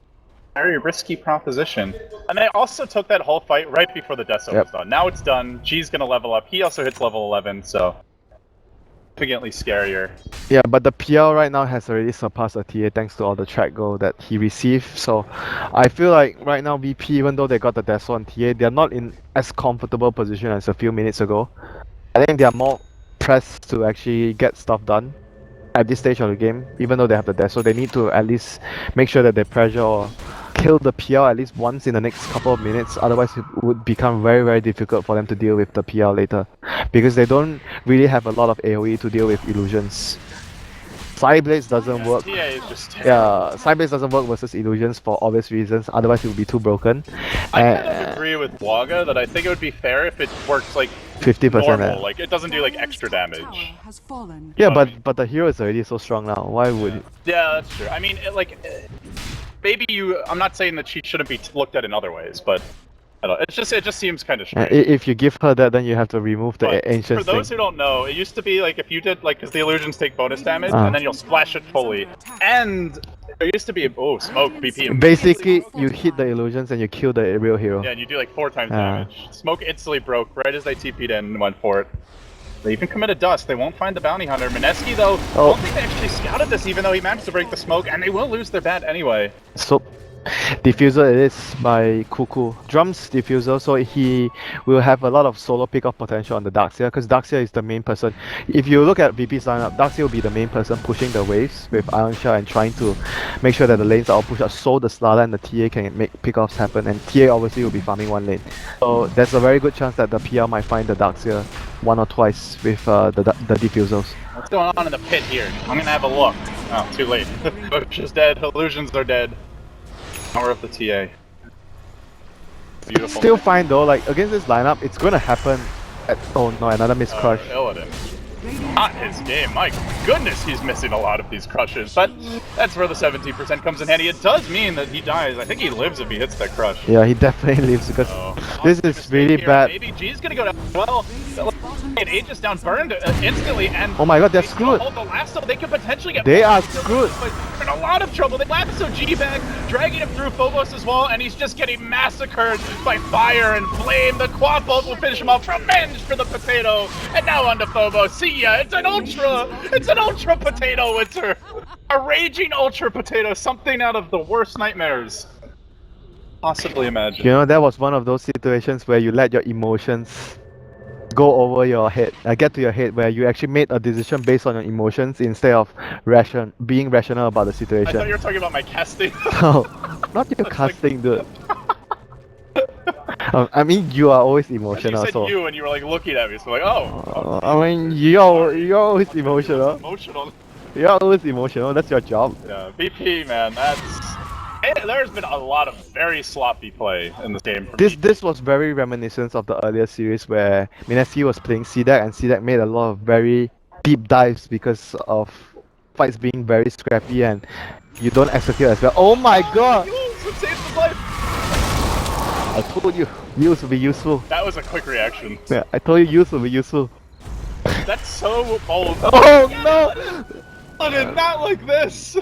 S1: very risky proposition. And they also took that whole fight right before the Death Zone was done. Now it's done. G's gonna level up. He also hits level 11, so significantly scarier.
S2: Yeah, but the PL right now has already surpassed the TA thanks to all the track goal that he received. So I feel like right now VP, even though they got the Death Zone TA, they're not in as comfortable position as a few minutes ago. I think they are more pressed to actually get stuff done at this stage of the game, even though they have the Death. So they need to at least make sure that they pressure or kill the PL at least once in the next couple of minutes. Otherwise it would become very, very difficult for them to deal with the PL later, because they don't really have a lot of AoE to deal with illusions. Sideblades doesn't work.
S1: TA is just
S2: Yeah, Sideblades doesn't work versus illusions for obvious reasons, otherwise it would be too broken.
S1: I kind of agree with Waga that I think it would be fair if it works like
S2: 50%.
S1: normal. Like it doesn't do like extra damage.
S3: Tower has fallen.
S2: Yeah,
S1: know what I
S2: but the hero is already so strong now. Why would it?
S1: Yeah, that's true. I mean, maybe you. I'm not saying that she shouldn't be looked at in other ways, but I don't. It just seems kind of strange.
S2: If you give her that, then you have to remove the
S1: But
S2: ancient
S1: for those
S2: thing.
S1: who don't know, it used to be like if you did like because the illusions take bonus damage and then you'll splash it fully. And there used to be smoke BP.
S2: Basically, you hit the illusions and you kill the real hero.
S1: Yeah, and you do like 4 times damage. Smoke instantly broke right as they TP'd in and went for it. They even committed dust. They won't find the bounty hunter. Mineski though, I don't think they actually scouted this even though he managed to break the smoke, and they will lose their bat anyway.
S2: So, diffuser it is by Cuckoo. Drums diffuser, so he will have a lot of solo pick-off potential on the Darkseer, because Darkseer is the main person. If you look at VP's lineup, Darkseer will be the main person pushing the waves with Iron Shell and trying to make sure that the lanes are all pushed out so the Slada and the TA can make pick-offs happen, and TA obviously will be farming one lane. So there's a very good chance that the PR might find the Darkseer one or twice with the diffusers.
S1: What's going on in the pit here? I'm gonna have a look. Oh, too late. Bush is dead. Illusions are dead. Power of the TA. Beautiful.
S2: Still fine though, like against this lineup, it's gonna happen at, oh no, another missed crush.
S1: Illidan. Not his game. My goodness, he's missing a lot of these crushes. But that's where the 17% comes in handy. It does mean that he dies. I think he lives if he hits that crush.
S2: Yeah, he definitely lives because this is really bad.
S1: Maybe G's gonna go down. Well, and Aegis down burned instantly, and
S2: Oh my god, they're screwed.
S1: hold the lasso. They could potentially get.
S2: They are screwed.
S1: They're in a lot of trouble. They lasso G back, dragging him through Phobos' wall, and he's just getting massacred by fire and flame. The quad bolt will finish him off. Revenge for the potato, and now onto Phobos. See ya. It's an ultra. It's an ultra potato winter. A raging ultra potato. Something out of the worst nightmares possibly imagine.
S2: You know, that was one of those situations where you let your emotions go over your head, get to your head, where you actually made a decision based on your emotions instead of being rational about the
S1: I thought
S2: situation.
S1: you were talking about my casting.
S2: No, not your casting, dude. I mean, you are always
S1: You
S2: emotional,
S1: said
S2: so.
S1: you, and you were like looking at me, so like, oh.
S2: I mean, you're always emotional.
S1: Emotional.
S2: You're always emotional. That's your job.
S1: Yeah, VP, man, there's been a lot of very sloppy play in this game. For
S2: This was very reminiscent of the earlier series where Mineski was playing CDAC and CDAC made a lot of very deep dives because of fights being very scrappy and you don't execute as well. Oh my god!
S1: It saved his life.
S2: I told you, use will be useful.
S1: That was a quick reaction.
S2: Yeah, I told you use will be useful.
S1: That's so bold.
S2: Oh no!
S1: Not like this!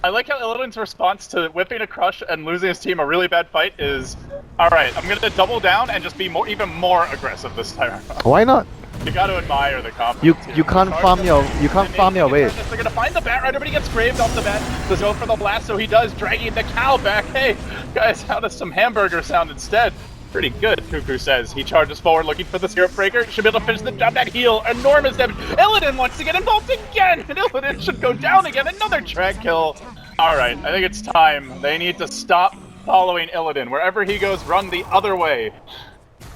S1: I like how Illidan's response to whipping a crush and losing his team a really bad fight is, alright, I'm gonna double down and just be even more aggressive this time around.
S2: Why not?
S1: You gotta admire the confidence.
S2: You can't farm your way.
S1: They're gonna find the bat rider, but he gets graved off the bat. Does go for the lasso, he does, dragging the cow back. Hey, guys, how does some hamburger sound instead? Pretty good, Cuckoo says. He charges forward looking for the syrup breaker. Should be able to finish the job. That heal, enormous damage. Illidan wants to get involved again, and Illidan should go down again. Another track kill. Alright, I think it's time. They need to stop following Illidan. Wherever he goes, run the other way.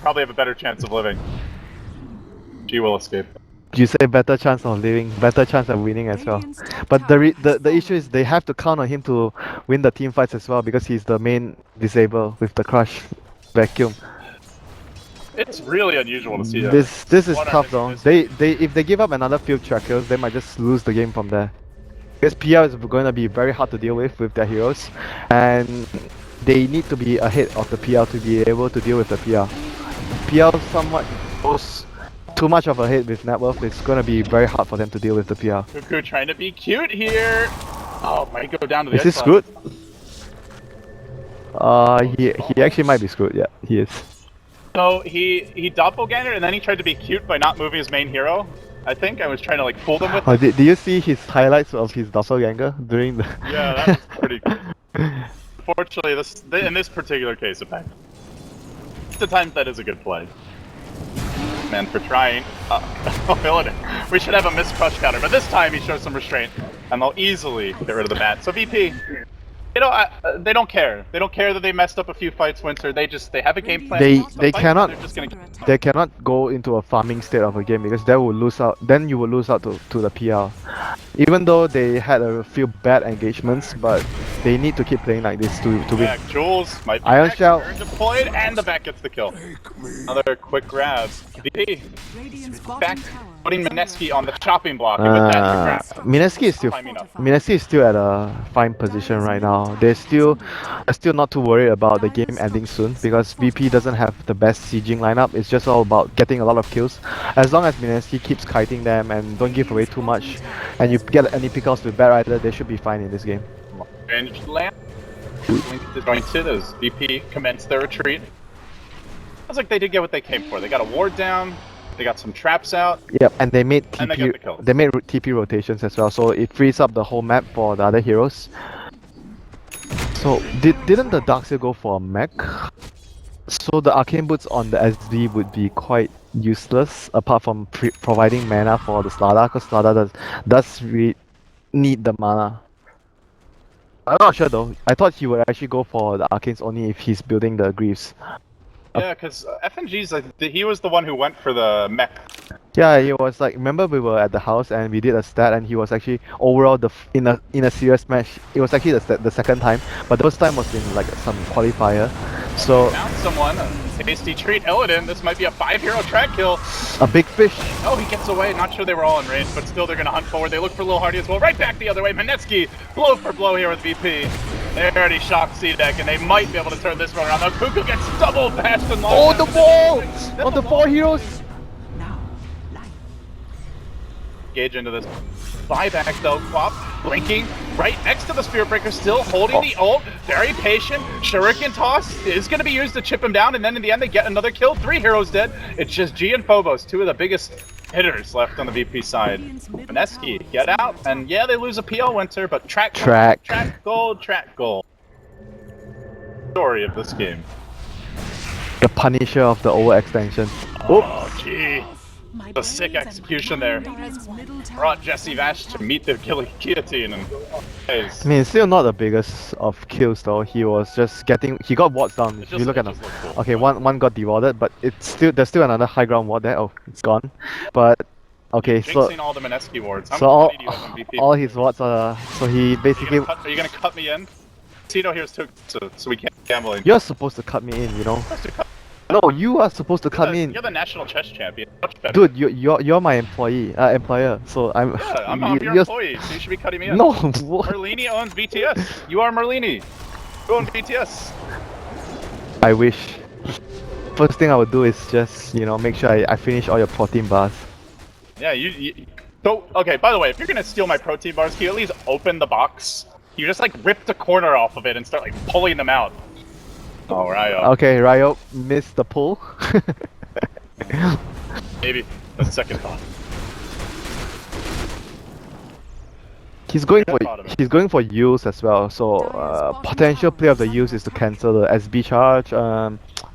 S1: Probably have a better chance of living. She will escape.
S2: You say better chance of living, better chance of winning as well. But the issue is they have to count on him to win the team fights as well because he's the main disable with the crush vacuum.
S1: It's really unusual to see that.
S2: This is tough though. They if they give up another few trackers, they might just lose the game from there. Because PR is going to be very hard to deal with their heroes, and they need to be ahead of the PR to be able to deal with the PR. PR somewhat goes too much of a hit with net worth. It's going to be very hard for them to deal with the PR.
S1: Cuckoo trying to be cute here. Oh, might go down to the
S2: Is he
S1: ice
S2: screwed? He actually might be screwed. Yeah, he is.
S1: So he doppelganger and then he tried to be cute by not moving his main hero. I think I was trying to like fool them with.
S2: Oh, did you see his highlights of his doppelganger during the?
S1: Yeah, that was pretty cool. Unfortunately, in this particular case, the times that is a good play. Man, for trying. We should have a missed crush counter, but this time he shows some restraint, and they'll easily get rid of the bat. So VP, you know, they don't care. They don't care that they messed up a few fights, Winter. They have a game plan.
S2: They cannot.
S1: They're just gonna.
S2: they cannot go into a farming state of a game because they will lose out. Then you will lose out to the PL. Even though they had a few bad engagements, but they need to keep playing like this to win.
S1: Yeah, Jules might be
S2: Iron
S1: back,
S2: Shell.
S1: turn deployed, and the back gets the kill. Another quick grab. VP
S3: Radiant's
S1: back,
S3: bottom tower
S1: putting
S3: is under
S1: Mineski on the chopping block, and with that, the grab.
S2: Mineski is still Mineski is still at a fine position right now. They're still not too worried about the game ending soon because VP doesn't have the best sieging lineup. It's just all about getting a lot of kills. As long as Mineski keeps kiting them and don't give away too much, and you get any pickouts with Bat Rider, they should be fine in this game.
S1: Ranged land. Link disjointed as VP commenced their retreat. Sounds like they did get what they came for. They got a ward down. They got some traps out.
S2: Yep, and they made
S1: And they got the kills.
S2: they made TP rotations as well, so it frees up the whole map for the other heroes. So didn't the Darkseer go for a mech? So the Arcane Boots on the SD would be quite useless apart from providing mana for the Slardar, because Slardar does really need the mana. I'm not sure though. I thought he would actually go for the Arcanes only if he's building the Greaves.
S1: Yeah, because FNG's, he was the one who went for the mech.
S2: Yeah, he was like, remember we were at the house and we did a stat and he was actually overall in a serious match. It was actually the second time, but the first time was in like some qualifier. So
S1: Found someone, a tasty treat. Illidan, this might be a 5-hero track kill.
S2: a big fish.
S1: Oh, he gets away. Not sure they were all in range, but still they're going to hunt forward. They look for Lil Hardy as well. Right back the other way. Mineski, blow for blow here with VP. They already shocked C-Deck, and they might be able to turn this one around. Now Cuckoo gets double bashed and
S2: Oh,
S1: lost.
S2: the ball on the 4 heroes.
S3: now life.
S1: Engage into this buyback though. Quap blinking right next to the Spirit Breaker, still holding the ult. Very patient. Shuriken toss is going to be used to chip him down, and then in the end they get another kill. 3 heroes dead. It's just G and Phobos, 2 of the biggest hitters left on the VP side. Mineski, get out, and yeah, they lose a PL Winter, but track gold. Story of this game.
S2: The Punisher of the overextension.
S1: Oh, gee.
S3: My
S1: A sick
S3: blades and
S1: execution there.
S3: Radiant's middle tower
S1: Brought Jesse Vash to meet the guillotine, and
S2: I mean, it's still not the biggest of kills though. He was just he got wards down. If you look at them. Okay, one got dewarded, but there's still another high ground ward there. Oh, it's gone. But okay, so
S1: jinxing all the Mineski wards. How
S2: so
S1: many do you have on VP?
S2: all his wards are so he basically.
S1: Are you gonna cut me in? Tito here's too, so we can't gamble in.
S2: You're supposed to cut me in, you know. No, you are supposed to cut me in.
S1: You're the national chess champion. Much better.
S2: Dude, you're my employer. So I'm.
S1: Yeah, I'm your employee, so you should be cutting me in.
S2: No. What?
S1: Merlini owns BTS. You are Merlini. You own BTS.
S2: I wish. First thing I would do is just make sure I finish all your protein bars.
S1: Yeah, So okay. By the way, if you're gonna steal my protein bars, can you at least open the box? You just like rip the corner off of it and start like pulling them out. Oh, Ryo.
S2: Okay, Ryo missed the pull.
S1: Maybe a second thought.
S2: He's going for use as well. So potential play of the use is to cancel the SB charge,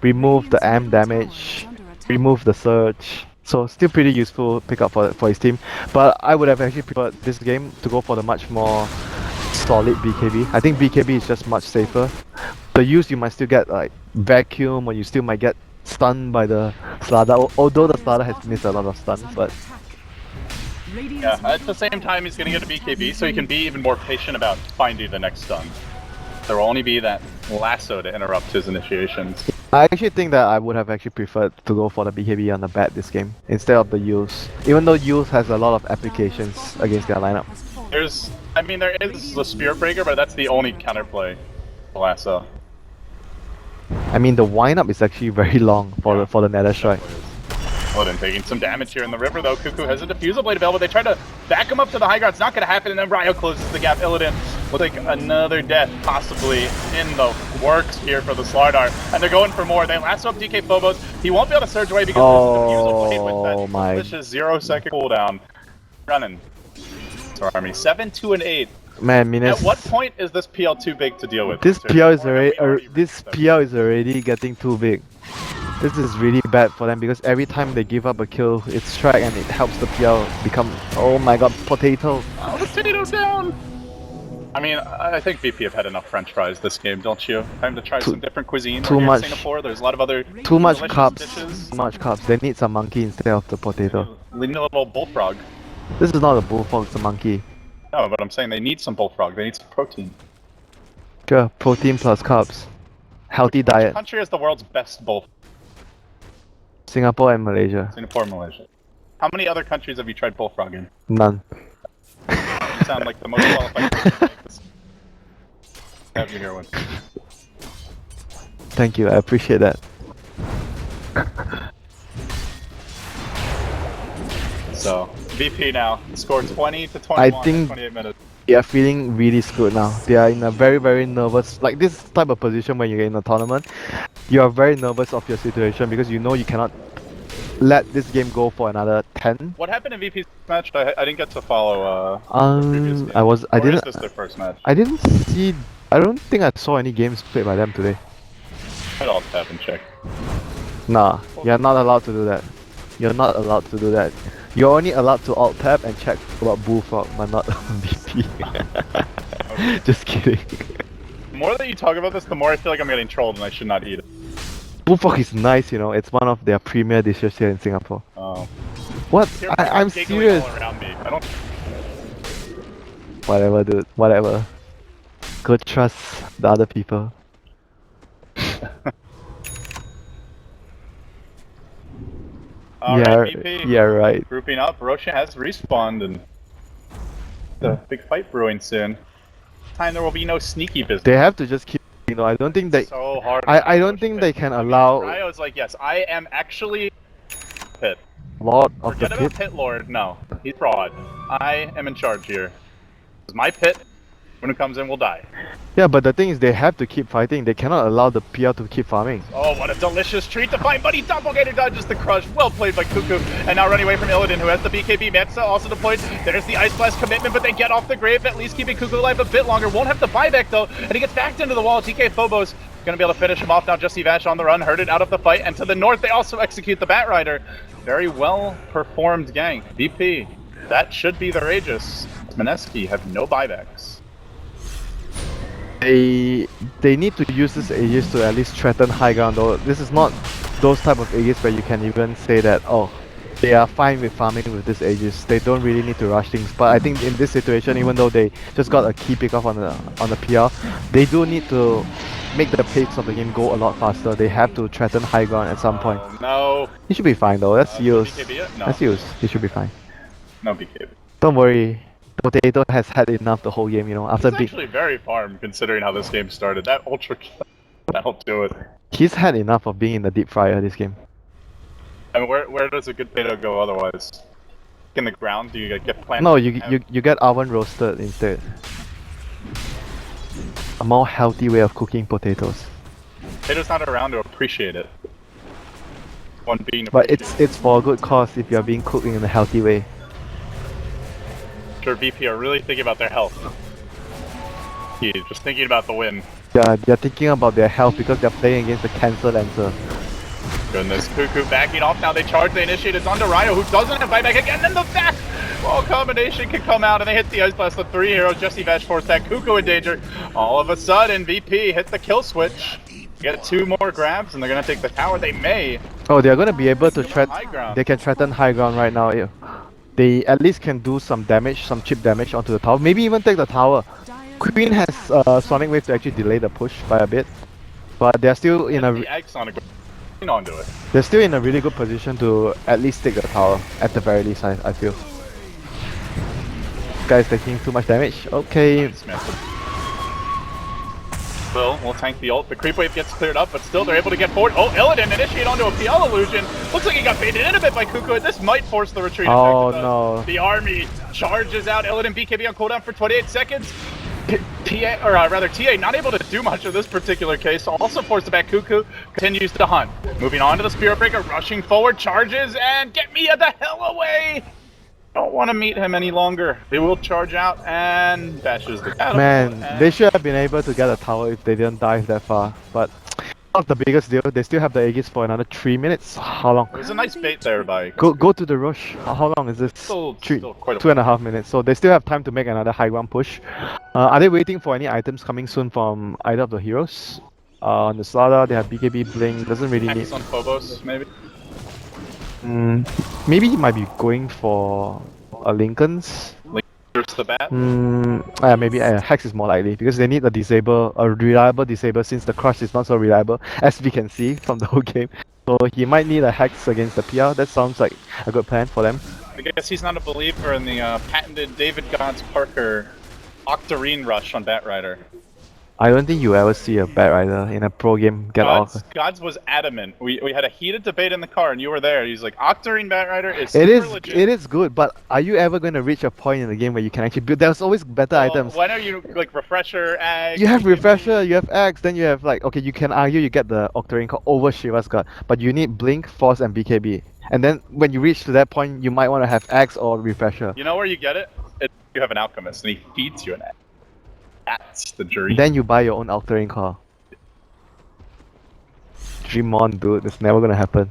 S2: remove the AM damage, remove the surge. So still pretty useful pickup for his team. But I would have actually preferred this game to go for the much more solid BKB. I think BKB is just much safer. The use you might still get like vacuum, or you still might get stunned by the Slardar, although the Slardar has missed a lot of stuns, but
S1: yeah, at the same time he's gonna get a BKB, so he can be even more patient about finding the next stun. There will only be that lasso to interrupt his initiations.
S2: I actually think that I would have actually preferred to go for the BKB on the bat this game instead of the use. Even though use has a lot of applications against their lineup.
S1: There is the Spirit Breaker, but that's the only counterplay. Lasso.
S2: I mean, the wind-up is actually very long for the Nether Strike.
S1: Odin taking some damage here in the river though. Cuckoo has a Diffusal Blade available. They try to back him up to the high ground. It's not going to happen, and then Ryo closes the gap. Illidan will take another death, possibly in the works here for the Slardar. And they're going for more. They lasso up DK Phobos. He won't be able to surge away because there's a Diffusal Blade with that delicious 0-second cooldown. Running. Army 7, 2, and 8.
S2: Man, Mineski.
S1: At what point is this PL too big to deal with?
S2: This PL is already getting too big. This is really bad for them because every time they give up a kill, it's track and it helps the PL become, oh my god, potato.
S1: Oh, the potato down! I mean, I think VP have had enough French fries this game, don't you? Time to try some different cuisine.
S2: too
S1: We're here
S2: much-
S1: in Singapore. There's a lot of other
S2: Too much
S1: delicious
S2: carbs.
S1: dishes.
S2: Too much carbs. They need some monkey instead of the potato.
S1: We need a little bullfrog.
S2: This is not a bullfrog, it's a monkey.
S1: No, but I'm saying they need some bullfrog. They need some protein.
S2: Sure, protein plus carbs. Healthy
S1: Which
S2: diet.
S1: country has the world's best bull?
S2: Singapore and Malaysia.
S1: Singapore, Malaysia. How many other countries have you tried bullfrog in?
S2: None.
S1: You sound like the most qualified person to make this. Have you here one?
S2: Thank you, I appreciate that.
S1: So, VP now. Score 20 to 21
S2: I think-
S1: in 28 minutes.
S2: They are feeling really screwed now. They are in a very, very nervous, like this type of position when you're in a tournament. You are very nervous of your situation because you know you cannot let this game go for another 10.
S1: What happened in VP's match? I didn't get to follow the previous game.
S2: I
S1: Or
S2: didn't,
S1: is this their first match?
S2: I didn't see, I don't think I saw any games played by them today.
S1: I'd all tap and check.
S2: Nah, you're not allowed to do that. You're not allowed to do that. You're only allowed to alt tab and check about Bullfrog, but not VP. Just kidding.
S1: The more that you talk about this, the more I feel like I'm getting trolled and I should not eat it.
S2: Bullfrog is nice, you know. It's one of their premier dishes here in Singapore.
S1: Oh.
S2: What?
S1: Here,
S2: I'm
S1: giggling
S2: serious.
S1: all around me. I don't.
S2: Whatever, dude. Whatever. Go trust the other people.
S1: Alright, VP.
S2: yeah, right.
S1: Grouping up. Roshan has respawned and the big fight brewing soon. Time there will be no sneaky business.
S2: They have to just keep. You know, I don't think they.
S1: So hard.
S2: I don't think they can allow
S1: Ryo's like, yes, I am actually Pit.
S2: Lord of the
S1: Forget about
S2: Pit.
S1: Pit Lord. No, he's fraud. I am in charge here. It's my pit. When it comes in, we'll die.
S2: Yeah, but the thing is, they have to keep fighting. They cannot allow the PR to keep farming.
S1: Oh, what a delicious treat to find, buddy! Doppelganger dodges the crush. Well played by Cuckoo. And now running away from Illidan, who has the BKB. Metza also deployed. There's the Ice Blast commitment, but they get off the grave, at least keeping Cuckoo alive a bit longer. Won't have the buyback, though. And he gets backed into the wall. TK Phobos gonna be able to finish him off now. Jesse Vash on the run, herded out of the fight. And to the north, they also execute the Bat Rider. Very well performed gank. VP, that should be their Aegis. Mineski have no buybacks.
S2: They need to use this Aegis to at least threaten high ground, though. This is not those type of Aegis where you can even say that, oh, they are fine with farming with this Aegis. They don't really need to rush things. But I think in this situation, even though they just got a key pick off on the PR, they do need to make the pace of the game go a lot faster. They have to threaten high ground at some point.
S1: No.
S2: He should be fine though. That's used.
S1: BKB yet? No.
S2: That's used. He should be fine.
S1: No BKB.
S2: Don't worry. Potato has had enough the whole game, you know. After
S1: It's actually very farm considering how this game started. That ultra kill, that'll do it.
S2: he's had enough of being in the deep fryer this game.
S1: I mean, where does a good potato go otherwise? In the ground? Do you get planted?
S2: No, you get oven roasted instead. A more healthy way of cooking potatoes.
S1: Potato's not around to appreciate it. One being
S2: But
S1: appreciated.
S2: it's for a good cause if you're being cooked in a healthy way.
S1: Sure, VP are really thinking about their health. He's just thinking about the win.
S2: Yeah, they're thinking about their health because they're playing against the Cancer Lancer.
S1: Goodness, Cuckoo backing off now. They charge, they initiate. It's on to Ryo, who doesn't have buyback again. And the back wall combination can come out, and they hit the Ice Blast. The three heroes, Jesse Vash force that Cuckoo in danger. All of a sudden, VP hit the kill switch. Get two more grabs, and they're gonna take the tower. They may.
S2: Oh, they're gonna be able to
S1: High ground.
S2: They can threaten high ground right now. Yeah. They at least can do some damage, some chip damage onto the tower. Maybe even take the tower. Queen has Sonic Wave to actually delay the push by a bit, but they're still in a
S1: The egg Sonic onto it.
S2: they're still in a really good position to at least take the tower at the very least. I feel. This guy's taking too much damage. Okay.
S1: Nice, man. We'll tank the ult. The creep wave gets cleared up, but still they're able to get forward. Oh, Illidan initiate onto a PL illusion. Looks like he got baited in a bit by Cuckoo. This might force the retreat.
S2: Oh,
S1: effect.
S2: no.
S1: The army charges out. Illidan BKB on cooldown for 28 seconds. TA not able to do much in this particular case. Also forced back. Cuckoo continues to hunt. Moving on to the Spirit Breaker, rushing forward, charges, and get Mia the hell away! Don't want to meet him any longer. They will charge out and bashes the catapult.
S2: Man,
S1: and
S2: they should have been able to get a tower if they didn't dive that far. But Not the biggest deal. They still have the Aegis for another 3 minutes. How long?
S1: It was a nice bait there by...
S2: Go to the rush. How long is this?
S1: Still quite a
S2: 2.5 minutes. So they still have time to make another high ground push. Are they waiting for any items coming soon from either of the heroes? On the Slaughter, they have BKB Blink. Doesn't really need.
S1: Hex on Phobos, maybe?
S2: Maybe he might be going for a Lincoln's.
S1: There's the bat.
S2: Maybe Hex is more likely because they need a reliable disable since the Crush is not so reliable as we can see from the whole game. So he might need a Hex against the PR. That sounds like a good plan for them.
S1: I guess he's not a believer in the patented David Gods Parker Octarine rush on Batrider.
S2: I don't think you ever see a Batrider in a pro game get off.
S1: Gods was adamant. We had a heated debate in the car, and you were there. He's like, Octarine Batrider is super legit.
S2: It is good, but are you ever going to reach a point in the game where you can actually build? There's always better items.
S1: When are you like refresher, Ag?
S2: You have refresher, you have Axe, then you have like, okay, you can argue you get the Octarine card over Shiva's God, but you need Blink, Force, and BKB. And then when you reach to that point, you might want to have Axe or refresher.
S1: You know where you get it? You have an alchemist, and he feeds you an Axe. That's the dream.
S2: Then you buy your own Octarine car. Dream on, dude. It's never gonna happen.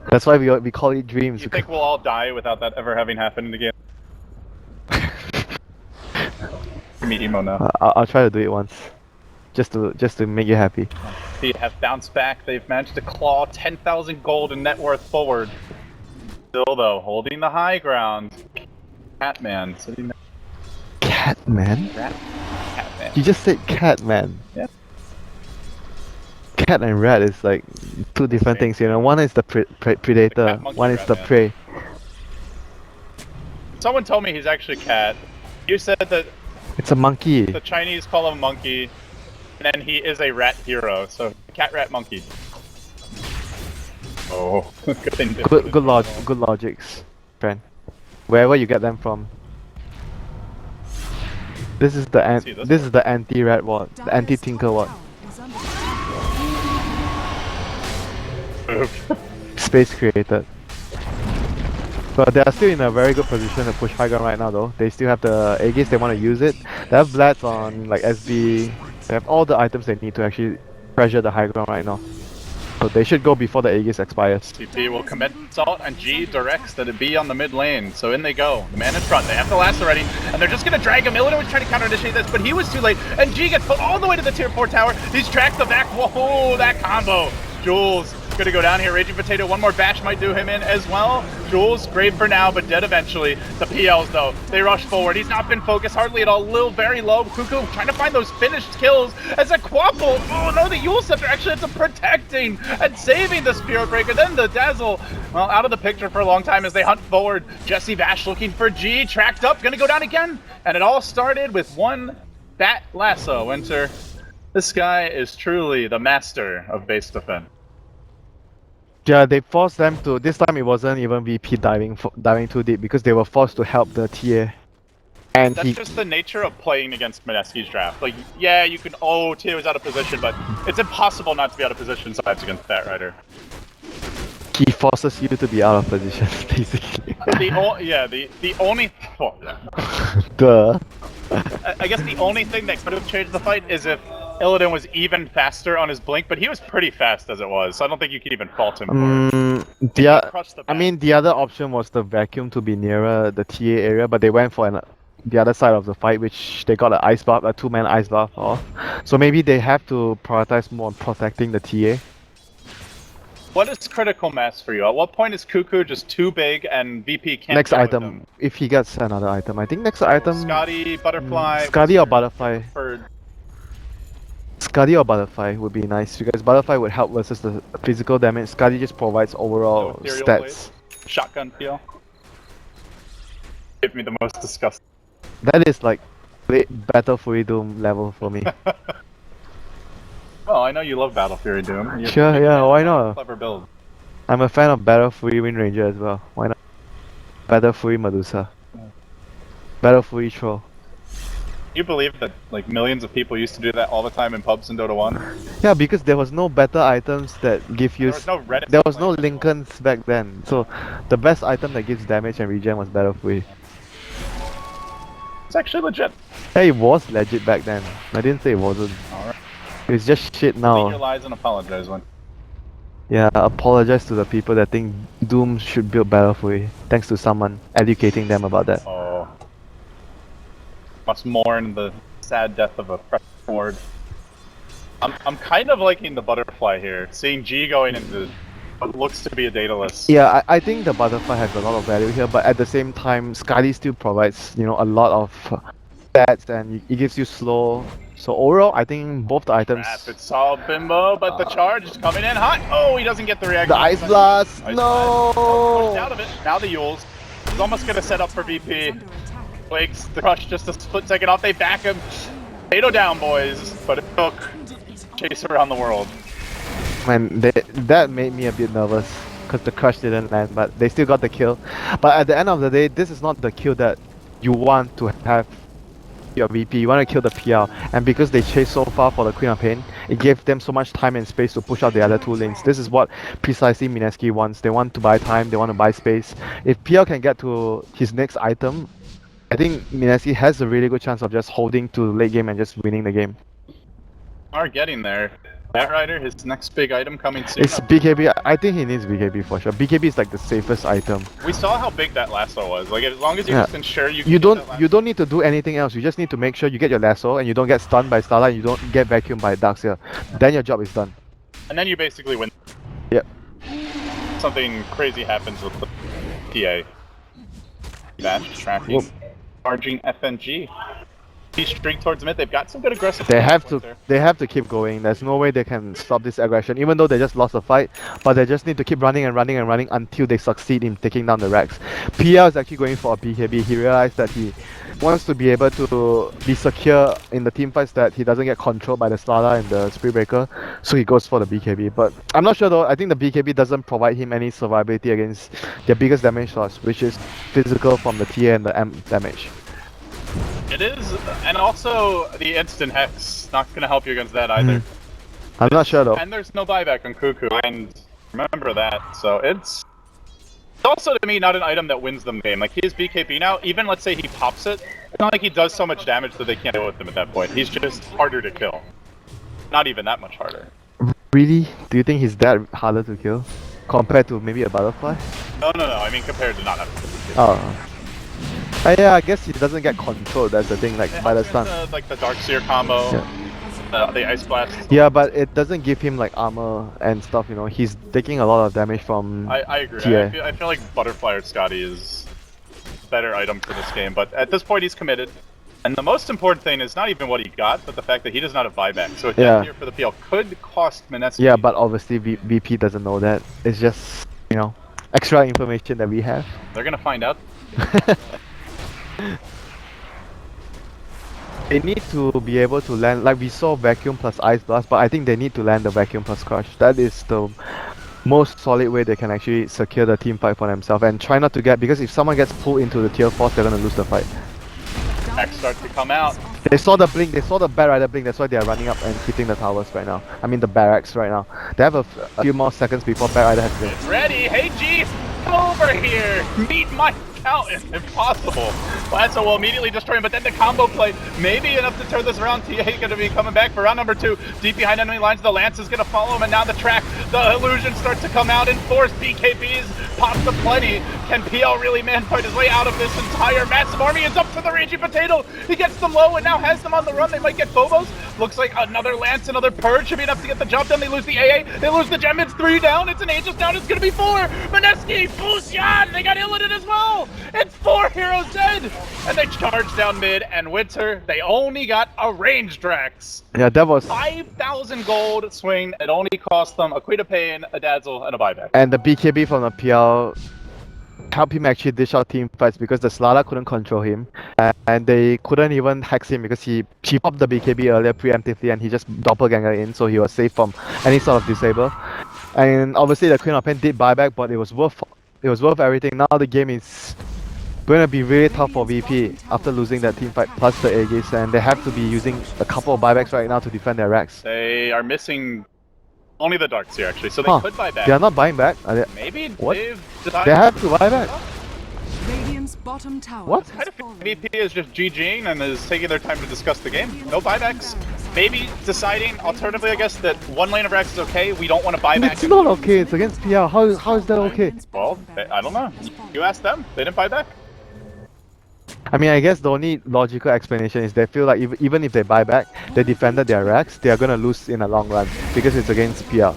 S2: That's why we call it dreams.
S1: You think we'll all die without that ever having happened in the game? Me emo now.
S2: I'll try to do it once, just to make you happy.
S1: They have bounced back. They've managed to claw 10,000 gold in net worth forward. Still though, holding the high ground. Catman sitting there.
S2: Catman?
S1: Catman.
S2: You just said Catman.
S1: Yeah.
S2: Cat and rat is like two different things, you know. One is the predator, one is the prey.
S1: Someone told me he's actually cat. You said that
S2: it's a monkey.
S1: The Chinese call him monkey, and then he is a rat hero. So cat, rat, monkey. Oh, good thing.
S2: Good logics, friend. Wherever you get them from. This is the anti-rat ward, the anti-tinker ward. Space created. But they are still in a very good position to push high ground right now though. They still have the Aegis, they want to use it. They have Blats on like SB. They have all the items they need to actually pressure the high ground right now. So they should go before the Aegis expires.
S1: TP will commit Salt and G directs that it be on the mid lane. So in they go. The man in front. They have the last already. And they're just going to drag him. Illidan was trying to counter-initiate this, but he was too late. And G gets put all the way to the tier 4 tower. He's tracked the back. Whoa, that combo. Jules gonna go down here. Raging Potato, one more bash might do him in as well. Jules, great for now, but dead eventually. The PLs though, they rush forward. He's not been focused hardly at all. Lil very low. Cuckoo trying to find those finished kills as a Quaffle. Oh no, the Yule Scepter actually ends up protecting and saving the Spirit Breaker. Then the Dazzle, well, out of the picture for a long time as they hunt forward. Jesse Vash looking for G, tracked up, gonna go down again. And it all started with one Bat Lasso. Winter, this guy is truly the master of base defense.
S2: Yeah, they forced them to. This time it wasn't even VP diving too deep because they were forced to help the TA. And
S1: that's just the nature of playing against Mineski's draft. Like, yeah, you can. Oh, TA was out of position, but it's impossible not to be out of position sometimes against Batrider.
S2: He forces you to be out of position, basically.
S1: The only. Oh, yeah.
S2: Duh.
S1: I guess the only thing that could have changed the fight is if Illidan was even faster on his blink, but he was pretty fast as it was, so I don't think you could even fault him for it.
S2: I mean, the other option was the vacuum to be nearer the TA area, but they went for the other side of the fight, which they got an ice buff, a 2-man ice buff off. So maybe they have to prioritize more on protecting the TA.
S1: What is critical mass for you? At what point is Cuckoo just too big and VP can't
S2: next item, if he gets another item. I think next item...
S1: Scotty, Butterfly...
S2: Scotty or Butterfly. Scotty or Butterfly would be nice because Butterfly would help versus the physical damage. Scotty just provides overall stats.
S1: Blade. Shotgun peel. Give me the most disgusting.
S2: That is like Battle Fury Doom level for me.
S1: Well, I know you love Battle Fury Doom.
S2: Sure, yeah, why not?
S1: Clever build.
S2: I'm a fan of Battle Fury Wind Ranger as well. Why not? Battle Fury Medusa. Battle Fury Troll.
S1: You believe that like millions of people used to do that all the time in pubs in Dota 1?
S2: Yeah, because there was no better items that give you...
S1: There
S2: was no Lincolns back then. So the best item that gives damage and regen was Battle Fury.
S1: It's actually legit.
S2: Hey, it was legit back then. I didn't say it wasn't.
S1: Alright.
S2: It's just shit
S1: Admit your
S2: now.
S1: lies and apologize when.
S2: Yeah, apologize to the people that think Doom should build Battlefield. Thanks to someone educating them about that.
S1: Oh. Must mourn the sad death of a press board. I'm kind of liking the butterfly here. Seeing G going into what looks to be a dataless.
S2: Yeah, I think the butterfly has a lot of value here, but at the same time, Skyly still provides, you know, a lot of stats and it gives you slow. So overall, I think both the items.
S1: Rapid solve Bimbo, but the charge is coming in hot. Oh, he doesn't get the reaction.
S2: The Ice Blast!
S1: Ice
S2: No!
S1: Blast. Oh, pushed out of it. Now the Yules. He's almost gonna set up for VP.
S3: Under attack.
S1: Wakes the crush just a split second off. They back him. Potato down, boys. But it took chase around the world.
S2: Man, that made me a bit nervous because the crush didn't land, but they still got the kill. But at the end of the day, this is not the kill that you want to have your VP. You want to kill the PL, and because they chased so far for the Queen of Pain, it gave them so much time and space to push out the other two lanes. This is what precisely Mineski wants. They want to buy time, they want to buy space. If PL can get to his next item, I think Mineski has a really good chance of just holding to late game and just winning the game.
S1: Are getting there. Batrider, his next big item coming soon.
S2: It's BKB. I think he needs BKB for sure. BKB is like the safest item.
S1: We saw how big that lasso was. Like, as long as you
S2: Yeah.
S1: just ensure you can
S2: You
S1: get that lasso.
S2: don't need to do anything else. You just need to make sure you get your lasso and you don't get stunned by Starlight. You don't get vacuumed by Darkseer. Then your job is done.
S1: And then you basically win.
S2: Yep.
S1: Something crazy happens with the PA. Dash tracking.
S2: Whoop.
S1: Charging FNG. He streak towards mid. They've got some good aggressive.
S2: They have
S1: points
S2: to.
S1: there.
S2: They have to keep going. There's no way they can stop this aggression, even though they just lost the fight. But they just need to keep running and running and running until they succeed in taking down the Rex. PL is actually going for a BKB. He realized that he wants to be able to be secure in the team fights, that he doesn't get controlled by the Slada and the Spirit Breaker, so he goes for the BKB. But I'm not sure though. I think the BKB doesn't provide him any survivability against their biggest damage source, which is physical from the TA and the M damage.
S1: It is, and also the instant hex not gonna help you against that either.
S2: I'm not sure though.
S1: And there's no buyback on Cuckoo, and remember that. So it's also to me not an item that wins them game. Like, he is BKB now. Even let's say he pops it, it's not like he does so much damage that they can't deal with him at that point. He's just harder to kill. Not even that much harder.
S2: Really? Do you think he's that harder to kill compared to maybe a butterfly?
S1: No. I mean compared to not having to BKB.
S2: Oh. Yeah, I guess he doesn't get controlled. That's the thing. Like by the stun.
S1: Like the Darkseer combo, the Ice Blast.
S2: Yeah, but it doesn't give him like armor and stuff. You know, he's taking a lot of damage from.
S1: I agree.
S2: TA.
S1: I feel like Butterfly or Scotty is a better item for this game, but at this point he's committed. And the most important thing is not even what he got, but the fact that he does not have buyback. So a death here for the PL could cost Mineski.
S2: Yeah, but obviously VP doesn't know that. It's just, you know, extra information that we have.
S1: They're gonna find out.
S2: They need to be able to land, like we saw Vacuum plus Ice Blast, but I think they need to land the Vacuum plus Crush. That is the most solid way they can actually secure the team fight for themselves, and try not to get, because if someone gets pulled into the tier 4, they're gonna lose the fight.
S1: X starts to come out.
S2: They saw the blink, they saw the Batrider blink, that's why they are running up and hitting the towers right now. I mean the barracks right now. They have a few more seconds before Batrider has blink.
S1: It's ready. Hey G, come over here. Meet my accountant if possible. Lasso will immediately destroy him, but then the combo play may be enough to turn this around. TA going to be coming back for round number 2. Deep behind enemy lines, the Lance is going to follow him, and now the track, the illusion starts to come out and force BKBs. Pops to plenty. Can PL really man fight his way out of this entire massive army? It's up to the Raging Potato. He gets them low and now has them on the run. They might get Phobos. Looks like another Lance, another Purge should be enough to get the job done. They lose the AA. They lose the gem. It's 3 down. It's an Aegis down. It's going to be 4. Mineski, Fusion. They got Illidan as well. It's 4 heroes dead. And they charge down mid, and Winter, they only got a range Drax.
S2: Yeah, that was...
S1: 5,000 gold swing. It only cost them a Queen of Pain, a Dazzle, and a buyback.
S2: And the BKB from the PL helped him actually dish out team fights because the Slada couldn't control him, and they couldn't even hex him because he popped the BKB earlier preemptively and he just doppelganger in, so he was safe from any sort of disable. And obviously the Queen of Pain did buyback, but it was worth everything. Now the game is going to be really tough for VP after losing that team fight plus the Aegis, and they have to be using a couple of buybacks right now to defend their racks.
S1: They are missing only the Darkseer actually, so they could buy back.
S2: They are not buying back. Are they?
S1: Maybe
S2: What?
S1: they've decided.
S2: They have to buy back.
S3: Radiant's bottom tower
S2: What?
S3: has
S1: I kind of
S3: fallen.
S1: think VP is just GGing and is taking their time to discuss the game. No buybacks. maybe deciding alternatively, I guess, that one lane of Rex is okay. We don't want to buy back.
S2: It's not okay. It's against PR. How is that okay?
S1: Well, I don't know. You asked them. They didn't buy back.
S2: I mean, I guess the only logical explanation is they feel like even if they buy back, they defended their racks, they are gonna lose in the long run because it's against PR.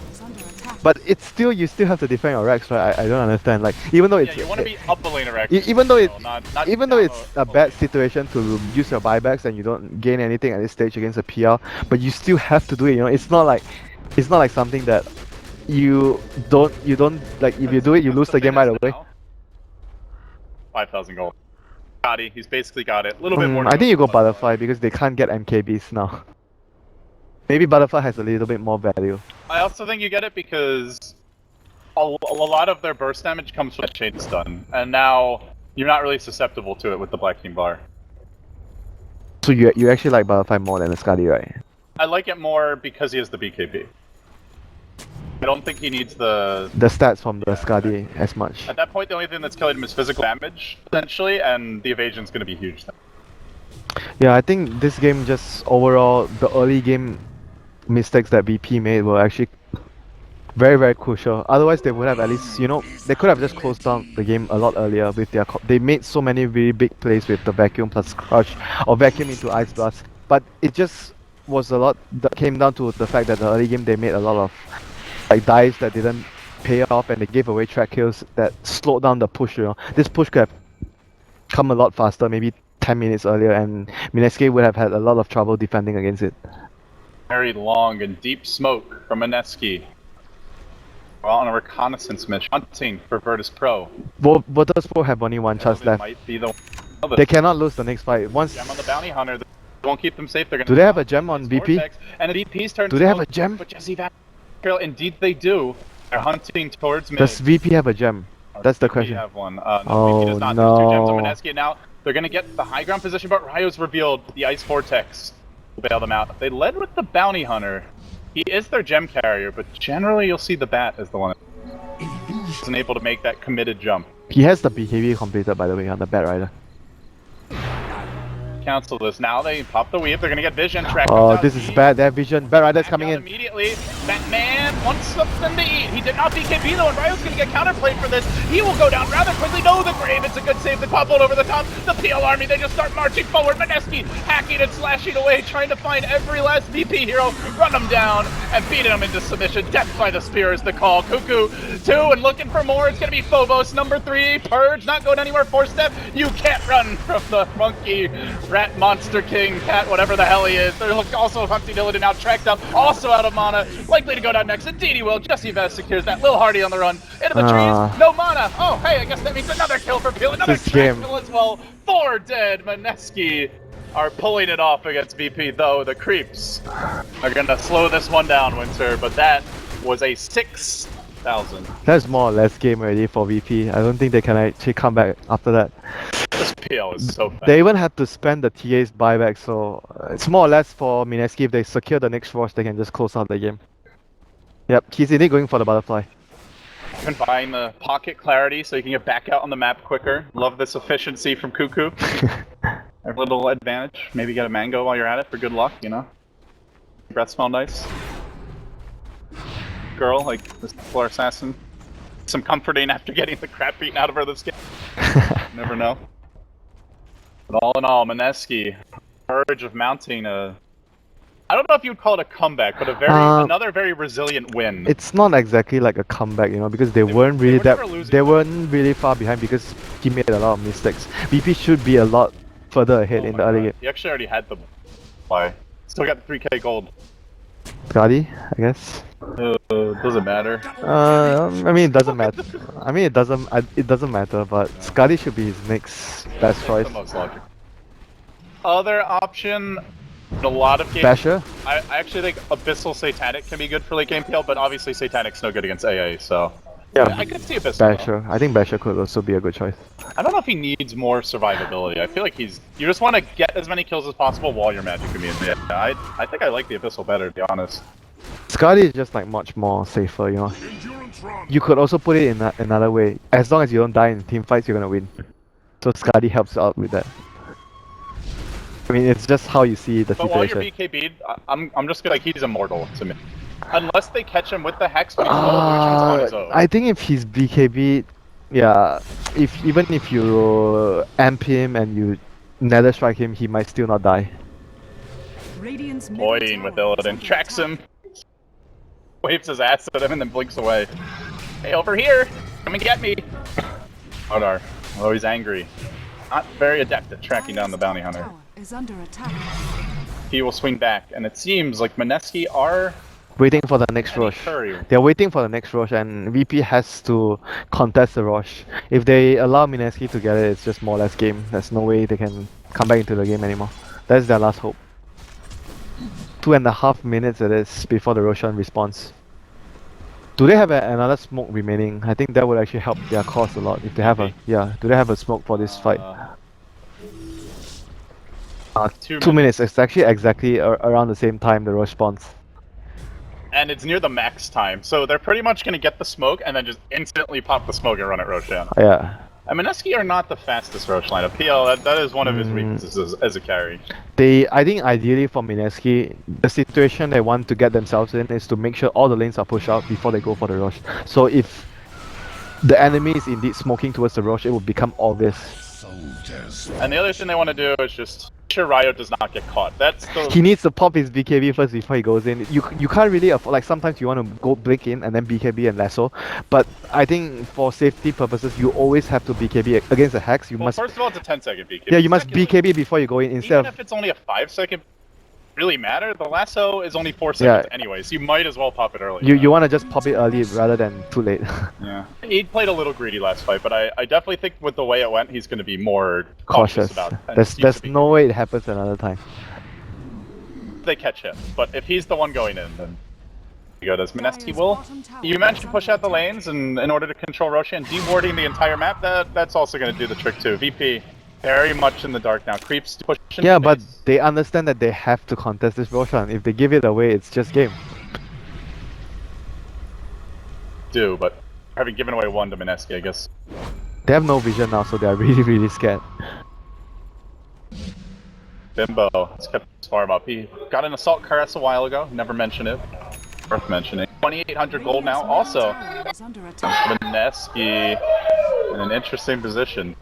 S2: But it's still, you still have to defend your racks, right? I don't understand. Like, even though it's
S1: you want to be up the lane of Rex.
S2: even though it's
S1: not
S2: even though it's a bad
S1: lane.
S2: situation to use your buybacks and you don't gain anything at this stage against a PR, but you still have to do it. You know, it's not like something that you don't like. If you do it, you lose the game right away.
S1: 5,000 gold. Scotty, he's basically got it. A little bit more.
S2: I think you go Butterfly because they can't get MKBs now. Maybe Butterfly has a little bit more value.
S1: I also think you get it because a lot of their burst damage comes from chain stun, and now you're not really susceptible to it with the Black King bar.
S2: So you actually like Butterfly more than the Scotty, right?
S1: I like it more because he has the BKB. I don't think he needs the
S2: stats from the Scotty as much.
S1: At that point, the only thing that's killing him is physical damage, potentially, and the evasion's going to be huge.
S2: Yeah, I think this game just overall, the early game mistakes that BP made were actually very, very crucial. Otherwise, they would have at least, you know, they could have just closed down the game a lot earlier with their... They made so many really big plays with the vacuum plus crush, or vacuum into ice blast, but it just was a lot that came down to the fact that the early game they made a lot of like dives that didn't pay off, and they gave away track kills that slowed down the push. You know, this push could have come a lot faster, maybe 10 minutes earlier, and Mineski would have had a lot of trouble defending against it.
S1: Very long and deep smoke from Mineski. Well, on a reconnaissance mission, hunting for Virtus.Pro.
S2: Virtus.Pro have only one chance left.
S1: Might be the
S2: they cannot lose the next fight. Once
S1: gem on the bounty hunter, they won't keep them safe. They're gonna.
S2: Do they have a gem on VP?
S1: And the VP's turn.
S2: Do they have a gem?
S1: But Jesse Van. Indeed, they do. They're hunting towards mid.
S2: Does VP have a gem? That's the question.
S1: VP have one. No,
S2: oh
S1: VP does not.
S2: no!
S1: There's 2 gems on Mineski now. They're gonna get the high ground position, but Ryo's revealed the ice vortex will bail them out. They led with the bounty hunter. He is their gem carrier, but generally you'll see the bat as the one that isn't able to make that committed jump.
S2: He has the BKB completed, by the way, on the Bat Rider.
S1: Cancel this. Now they pop the weave. They're gonna get vision. Track.
S2: Oh, this is bad. They have vision. Bat Rider's coming in.
S1: Immediately. Batman wants something to eat. He did not BKB though, and Ryo's gonna get counterplayed for this. He will go down rather quickly. No, the grave. It's a good save. The Quabolt over the top. The PL army. They just start marching forward. Mineski hacking and slashing away, trying to find every last VP hero, run them down, and beat them into submission. Death by the spear is the call. Cuckoo 2 and looking for more. It's gonna be Phobos number 3. Purge not going anywhere. 4-step. You can't run from the monkey. Rat Monster King, Cat, whatever the hell he is. They're also hunting Illidan now, tracked up, also out of mana, likely to go down next. Indeed he will. Jesse Vest secures that. Lil Hardy on the run. Into the trees, no mana. Oh, hey, I guess that means another kill for Peel. Another track kill as well. 4 dead. Mineski are pulling it off against VP, though. The creeps are gonna slow this one down, Winter, but that was a 6,000.
S2: That's more or less game already for VP. I don't think they can actually come back after that.
S1: This PL is so fast.
S2: They even had to spend the TA's buyback, so it's more or less for Mineski. If they secure the next rush, they can just close out the game. Yep, he's indeed going for the butterfly.
S1: Even buying the pocket clarity so you can get back out on the map quicker. Love this efficiency from Cuckoo. A little advantage. Maybe get a mango while you're at it for good luck, you know? Breath smell nice. Girl, like this floor assassin. Some comforting after getting the crap beaten out of her this game. Never know. But all in all, Mineski, urge of mounting a... I don't know if you would call it a comeback, but another very resilient win.
S2: It's not exactly like a comeback, you know, because they weren't really far behind because he made a lot of mistakes. BP should be a lot further ahead in the early game.
S1: He actually already had the play. Still got the 3k gold.
S2: Scotty, I guess.
S1: Doesn't matter.
S2: I mean, it doesn't matter. I mean, it doesn't matter, but Scotty should be his next best choice.
S1: The most logical. Other option, in a lot of games.
S2: Basher?
S1: I actually think Abyssal Satanic can be good for late game PL, but obviously Satanic's no good against AA, so...
S2: Yeah,
S1: I could see Abyssal.
S2: Basher. I think Basher could also be a good choice.
S1: I don't know if he needs more survivability. I feel like you just want to get as many kills as possible while your magic immune. Yeah, I think I like the Abyssal better, to be honest.
S2: Scotty is just like much more safer, you know. You could also put it in another way. As long as you don't die in team fights, you're gonna win. So Scotty helps out with that. I mean, it's just how you see the
S1: But while you're
S2: situation.
S1: BKB'd, I'm just gonna like he's immortal to me. Unless they catch him with the Hex, but he's no illusions on his own.
S2: I think if he's BKB, yeah, even if you amp him and you nether strike him, he might still not die.
S3: Radiant's middle
S1: Toying with
S3: tower is
S1: Illidan,
S3: under
S1: tracks
S3: attack.
S1: him, waves his ass at him, and then blinks away. Hey, over here! Come and get me! Hodar. Oh, he's angry. Not very adept at tracking down the bounty
S3: Dire's top
S1: hunter.
S3: tower is under attack.
S1: He will swing back, and it seems like Mineski are
S2: Waiting for the next
S1: any
S2: rush.
S1: hurry.
S2: They're waiting for the next rush, and VP has to contest the rush. If they allow Mineski to get it, it's just more or less game. There's no way they can come back into the game anymore. That's their last hope. 2.5 minutes it is before the Roshan responds. Do they have another smoke remaining? I think that would actually help their cause a lot if they have a do they have a smoke for this fight? 2 minutes. It's actually exactly around the same time the rush spawns.
S1: And it's near the max time, so they're pretty much gonna get the smoke and then just instantly pop the smoke and run at Roshan.
S2: Yeah.
S1: And Mineski are not the fastest Rosh lineup. PL, that is one of his weaknesses as a carry.
S2: I think ideally for Mineski, the situation they want to get themselves in is to make sure all the lanes are pushed out before they go for the rush. So if the enemy is indeed smoking towards the rush, it will become obvious.
S1: And the other thing they want to do is just make sure Ryo does not get caught. That's the...
S2: He needs to pop his BKB first before he goes in. You can't really afford, like sometimes you want to go break in and then BKB and lasso, but I think for safety purposes you always have to BKB against the Hex. You must
S1: First of all, it's a 10-second BKB.
S2: yeah, you must
S1: Secondly,
S2: BKB before you go in instead
S1: even
S2: of
S1: if it's only a 5-second, really matter. The lasso is only 4 seconds anyway, so you might as well pop it early.
S2: you want to just pop it early rather than too late.
S1: Yeah, he played a little greedy last fight, but I definitely think with the way it went, he's going to be more
S2: Cautious.
S1: about. And
S2: There's no way it happens another time.
S1: They catch him, but if he's the one going in, then you go. Does Mineski
S3: Dire's
S1: will?
S3: bottom tower
S1: You
S3: is
S1: mentioned push
S3: under
S1: out the
S3: attack.
S1: lanes, and in order to control Roshan, dewarding the entire map, that's also going to do the trick too. VP very much in the dark now. Creeps to push.
S2: Yeah, but they understand that they have to contest this Roshan. If they give it away, it's just game.
S1: but having given away one to Mineski, I guess.
S2: They have no vision now, so they are really scared.
S1: Bimbo has kept his farm up. He got an assault caress a while ago. Never mentioned it. Worth mentioning. 2,800 gold now.
S3: Radiant's middle
S1: Also,
S3: tower is under attack.
S1: Mineski in an interesting position.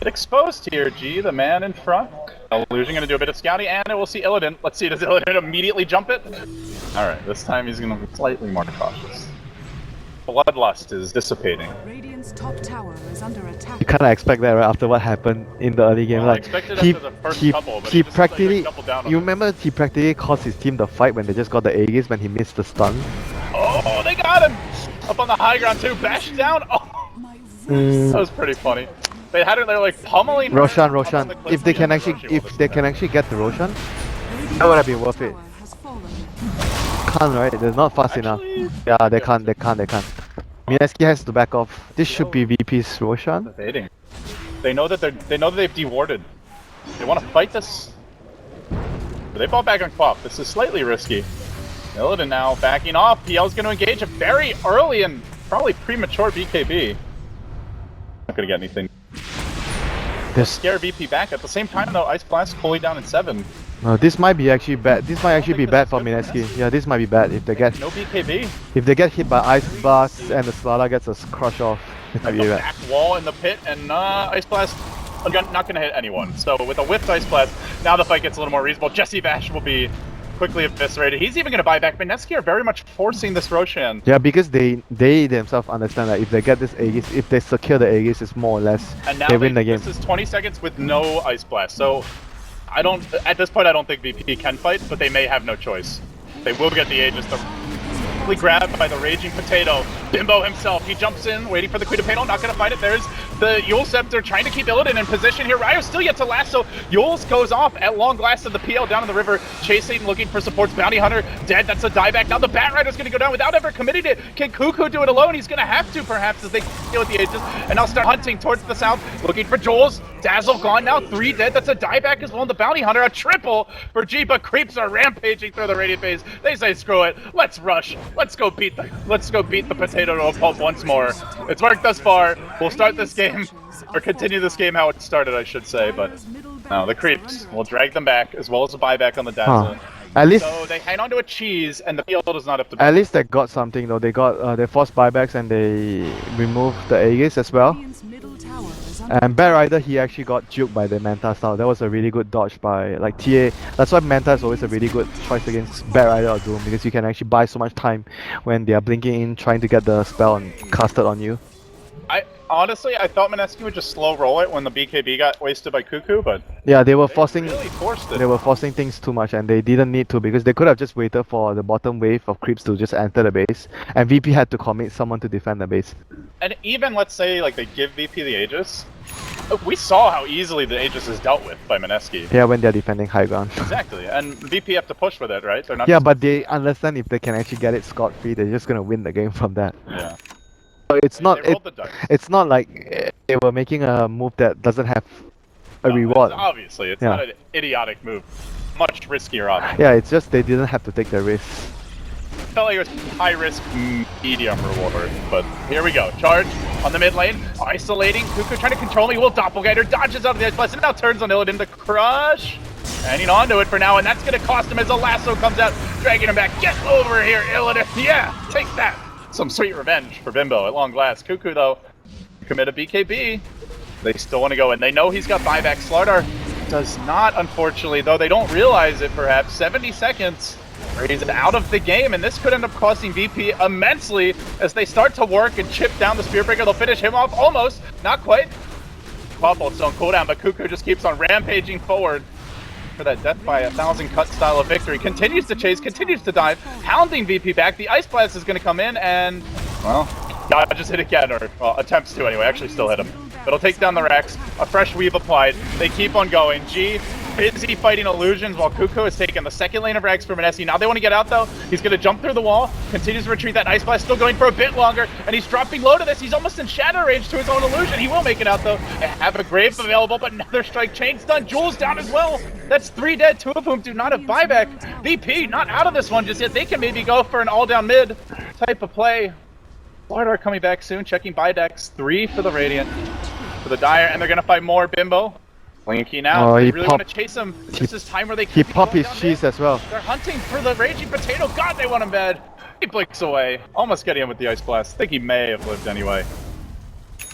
S1: Get exposed here, G, the man in front. Illusion gonna do a bit of scouting, and we'll see Illidan. Let's see, does Illidan immediately jump it? Alright, this time he's gonna be slightly more cautious. Bloodlust is dissipating.
S3: Radiant's top tower is under attack.
S2: You kind of expect that right after what happened in the early game.
S1: Well, I
S2: Like
S1: expected
S2: he
S1: after the first
S2: he
S1: couple, but
S2: he
S1: he just,
S2: practically.
S1: doubled down on
S2: You
S1: it.
S2: remember he practically caused his team the fight when they just got the Aegis when he missed the stun.
S1: Oh, they got him! Up on the high ground too, bash down! Oh,
S3: My voice.
S1: that was pretty funny. They had it, they're like pummeling
S2: Roshan.
S1: up on the cliff.
S2: If they can actually,
S1: Roshan will
S2: if they can actually get the Roshan,
S3: Radiant's
S2: that would have been
S3: top
S2: worth it.
S3: tower has fallen.
S2: Can't right? They're not fast enough. Yeah, they can't. Mineski has to back off. This should be VP's Roshan.
S1: Evading. They know that they've dewarded. They want to fight this. They fall back on Quap. This is slightly risky. Illidan now backing off. PL's going to engage a very early and probably premature BKB. Not going to get anything.
S2: This
S1: Scare VP back. At the same time though, Ice Blast cooling down in 7.
S2: no, this might be actually bad. This might actually be bad for Mineski. Yeah, this might be bad if they get
S1: No BKB.
S2: hit by Ice Blast and the Slada gets a crush off. It might
S1: The
S2: be bad.
S1: back wall in the pit, and Ice Blast not going to hit anyone. So with a whiffed Ice Blast, now the fight gets a little more reasonable. Jesse Bash will be quickly eviscerated. He's even going to buy back. Mineski are very much forcing this Roshan.
S2: Yeah, because they themselves understand that if they get this Aegis, if they secure the Aegis, it's more or less
S1: And now
S2: they win the game.
S1: This is 20 seconds with no Ice Blast. So at this point I don't think VP can fight, but they may have no choice. They will get the Aegis. They're grabbed by the Raging Potato. Bimbo himself, he jumps in, waiting for the Queen of Pain. Not gonna find it. There's the Yule Scepter trying to keep Illidan in position here. Ryo's still yet to lasso. Yule's goes off at long last of the PL down in the river, chasing, looking for supports. Bounty Hunter dead, that's a dieback. Now the Bat Rider's gonna go down without ever committing it. Can Cuckoo do it alone? He's gonna have to, perhaps, as they deal with the Aegis. And now start hunting towards the south, looking for Jules. Dazzle gone now, 3 dead. That's a dieback as well. And the Bounty Hunter, a triple for G, but creeps are rampaging through the Radiant phase. They say, screw it, let's rush. Let's go beat the potato to a pulp once more. It's worked thus far. We'll start this game, or continue this game how it started, I should say, but
S3: Dire's middle
S1: Now the creeps will drag them back, as well as a buyback on the Dazzle.
S2: At least,
S1: So they hang onto a cheese, and the field is not up to
S2: at least they got something though. They got they forced buybacks and they removed the Aegis as well.
S3: Radiant's middle tower is under
S2: And Bat Rider, he actually got juked by the Manta style. That was a really good dodge by like TA. That's why Manta is always a really good choice against Bat Rider or Doom, because you can actually buy so much time when they are blinking in, trying to get the spell and casted on you.
S1: Honestly, I thought Mineski would just slow roll it when the BKB got wasted by Cuckoo, but
S2: Yeah, they were
S1: they
S2: forcing.
S1: really forced it.
S2: They were forcing things too much, and they didn't need to, because they could have just waited for the bottom wave of creeps to just enter the base, and VP had to commit someone to defend the base.
S1: And even, let's say, like, they give VP the Aegis, we saw how easily the Aegis is dealt with by Mineski.
S2: Yeah, when they're defending high ground.
S1: Exactly, and VP have to push with it, right? They're not
S2: Yeah,
S1: just-
S2: but they understand if they can actually get it scot-free, they're just gonna win the game from that.
S1: Yeah.
S2: So it's not
S1: They rolled the dice.
S2: it's not like they were making a move that doesn't have a
S1: No,
S2: reward.
S1: Obviously, it's
S2: Yeah.
S1: not an idiotic move. Much riskier option.
S2: Yeah, it's just they didn't have to take the risk.
S1: Felt like it was high risk, medium reward. But here we go. Charge on the mid lane, isolating. Cuckoo trying to control me. Will Doppelganger dodges out of the edge plus and now turns on Illidan to crush. Hanging on to it for now, and that's gonna cost him as a lasso comes out, dragging him back. Get over here, Illidan. Yeah, take that. Some sweet revenge for Bimbo at long last. Cuckoo though, commit a BKB. They still want to go in. They know he's got buyback. Slardar does not, unfortunately, though they don't realize it perhaps. 70 seconds. He's out of the game, and this could end up costing VP immensely as they start to work and chip down the Spear Breaker. They'll finish him off almost, not quite. Popple's on cooldown, but Cuckoo just keeps on rampaging forward for that death by 1,000 cut style of victory. Continues to chase, continues to dive, hounding VP back. The Ice Blast is going to come in, and, well, God just hit again, or well, attempts to anyway. Actually still hit him. It'll take down the Rex. A fresh weave applied. They keep on going. G busy fighting illusions while Cuckoo is taking the second lane of Rex for Mineski. Now they want to get out though. He's going to jump through the wall, continues to retreat. That Ice Blast still going for a bit longer, and he's dropping low to this. He's almost in shadow range to his own illusion. He will make it out though. They have a Grave available, but another strike chain's done. Jules down as well. That's 3 dead, 2 of whom do not have buyback. VP not out of this one just yet. They can maybe go for an all down mid type of play. Slardar coming back soon, checking buybacks. 3 for the Radiant, for the Dire, and they're going to fight more. Bimbo. Blinky now.
S2: Oh,
S1: They
S2: he
S1: really want to chase him. This is time where they
S2: He
S1: keep
S2: popped
S1: going
S2: his
S1: down
S2: cheese
S1: mid.
S2: as well.
S1: They're hunting for the Raging Potato. God, they want him bad. He blinks away. Almost getting him with the Ice Blast. I think he may have lived anyway.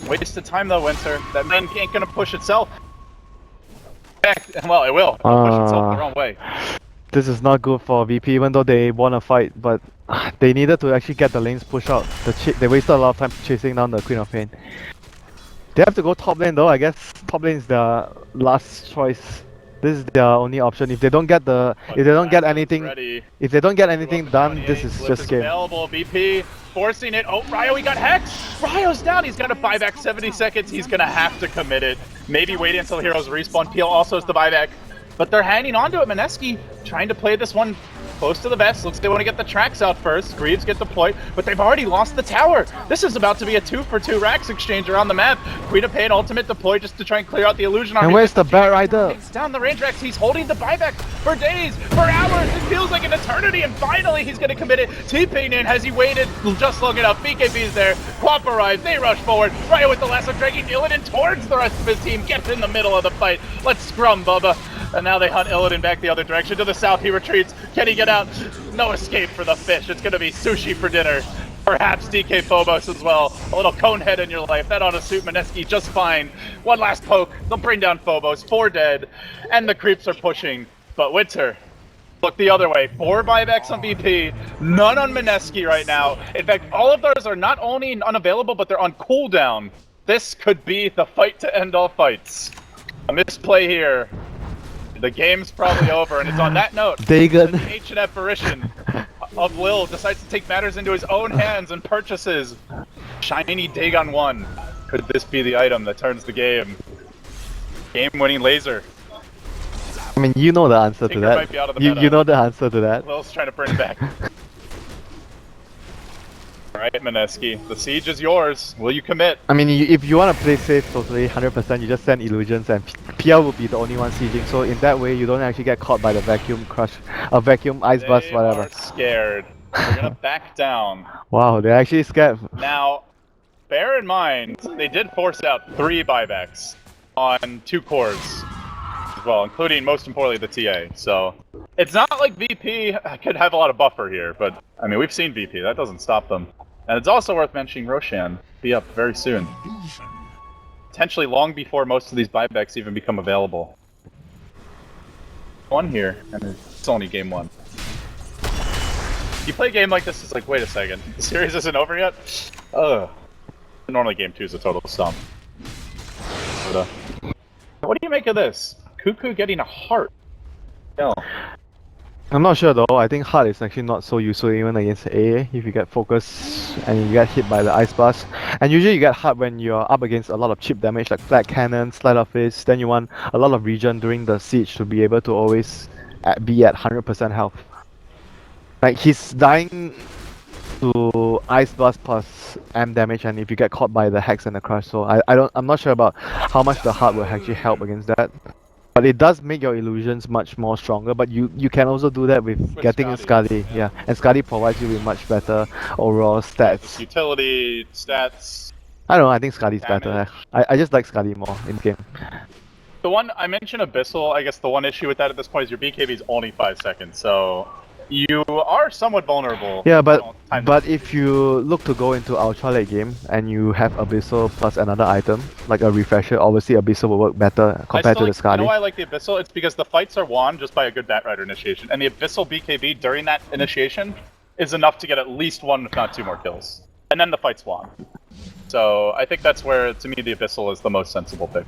S1: Wasted time though, Winter. That main ain't gonna push itself. Well, it will. It'll push itself the wrong way.
S2: This is not good for VP, even though they won a fight, but they needed to actually get the lanes pushed out. They wasted a lot of time chasing down the Queen of Pain. They have to go top lane though. I guess top lane is their last choice. This is their only option. If they don't get anything,
S1: Ready.
S2: if they don't get anything done, this is
S1: Flip
S2: just game.
S1: available. BP forcing it. Oh, Ryo, he got hexed. Ryo's down. He's gonna buy back 70 seconds. He's gonna have to commit it. Maybe wait until heroes respawn. Peel also has the buyback, but they're hanging on to it. Mineski trying to play this one close to the vest. Looks like they want to get the tracks out first. Greaves get deployed, but they've already lost the tower. This is about to be a 2-for-2 racks exchange around the map. Queen of Pain ultimate deployed just to try and clear out the illusion army.
S2: And where's the Bat Rider?
S1: Takes down the range racks. He's holding the buyback for days, for hours. It feels like an eternity, and finally he's going to commit it. T-Pain in. Has he waited just long enough? BKB's there. Quap arrives. They rush forward. Ryo with the lasso dragging Illidan towards the rest of his team. Gets in the middle of the fight. Let's scrum, Bubba. And now they hunt Illidan back the other direction. To the south, he retreats. Can he get out? No escape for the fish. It's going to be sushi for dinner. Perhaps DK Phobos as well. A little cone head in your life. That ought to suit Mineski just fine. One last poke. They'll bring down Phobos. 4 dead. And the creeps are pushing. But Winter, look the other way. 4 buybacks on BP. None on Mineski right now. In fact, all of those are not only unavailable, but they're on cooldown. This could be the fight to end all fights. A misplay here. The game's probably over, and it's on that note.
S2: Dagon.
S1: The ancient apparition of Lil decides to take matters into his own hands and purchases shiny Dagon 1. Could this be the item that turns the game? Game-winning laser.
S2: I mean, you know the answer to
S1: Tinker
S2: that.
S1: might be out of the
S2: You
S1: meta.
S2: you know the answer to that.
S1: Lil's trying to bring it back. Alright, Mineski, the siege is yours. Will you commit?
S2: I mean, if you want to play safe totally 100%, you just send illusions and PL will be the only one sieging. So in that way, you don't actually get caught by the vacuum crush, vacuum ice blast,
S1: They
S2: whatever.
S1: are scared. They're gonna back down.
S2: Wow, they're actually scared.
S1: Now, bear in mind, they did force out 3 buybacks on 2 cores. well, including, most importantly, the TA. So, it's not like VP could have a lot of buffer here, but, I mean, we've seen VP. That doesn't stop them. And it's also worth mentioning Roshan be up very soon. Potentially long before most of these buybacks even become available. One here, and it's only game one. You play a game like this, it's like, wait a second, the series isn't over yet? Ugh. Normally game 2 is a total stump. But, what do you make of this? Cuckoo getting a heart. No.
S2: I'm not sure though. I think heart is actually not so useful even against AA if you get focused and you get hit by the ice blast. And usually you get heart when you're up against a lot of chip damage like flat cannon, slide of fist. Then you want a lot of regen during the siege to be able to always be at 100% health. Like he's dying to ice blast plus M damage, and if you get caught by the hex and the crush, so I'm not sure about how much the heart will actually help against that. But it does make your illusions much more stronger, but you can also do that with getting a Skadi, yeah. And Skadi provides you with much better overall stats.
S1: Utility, stats.
S2: I don't know, I think Skadi's better. I just like Skadi more in game.
S1: The one, I mentioned Abyssal, I guess the one issue with that at this point is your BKB is only 5 seconds, so you are somewhat vulnerable.
S2: Yeah, but if you look to go into ultra late game and you have Abyssal plus another item, like a refresher, obviously Abyssal will work better compared to the Skadi.
S1: You know why I like the Abyssal? It's because the fights are won just by a good Batrider initiation, and the Abyssal BKB during that initiation is enough to get at least 1 if not 2 more kills. And then the fight's won. So I think that's where, to me, the Abyssal is the most sensible pick.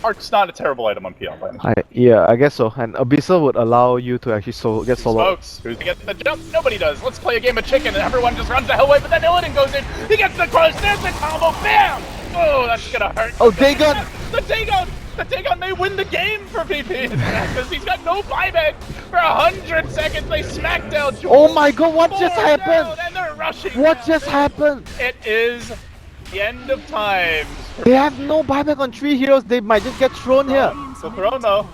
S1: Heart's not a terrible item on PL by any chance.
S2: Yeah, I guess so. And Abyssal would allow you to actually get solo.
S1: Smokes. Who's gonna get the jump? Nobody does. Let's play a game of chicken and everyone just runs the hell away, but then Illidan goes in. He gets the crush. There's the combo. Bam! Oh, that's gonna hurt.
S2: Oh, Dagon!
S1: The Dagon! The Dagon may win the game for VP because he's got no buyback for 100 seconds. They smack down.
S2: Oh my god, what just happened?
S1: And they're rushing.
S2: What just happened?
S1: It is the end of time.
S2: They have no buyback on 3 heroes. They might just get thrown here.
S1: So thrown though.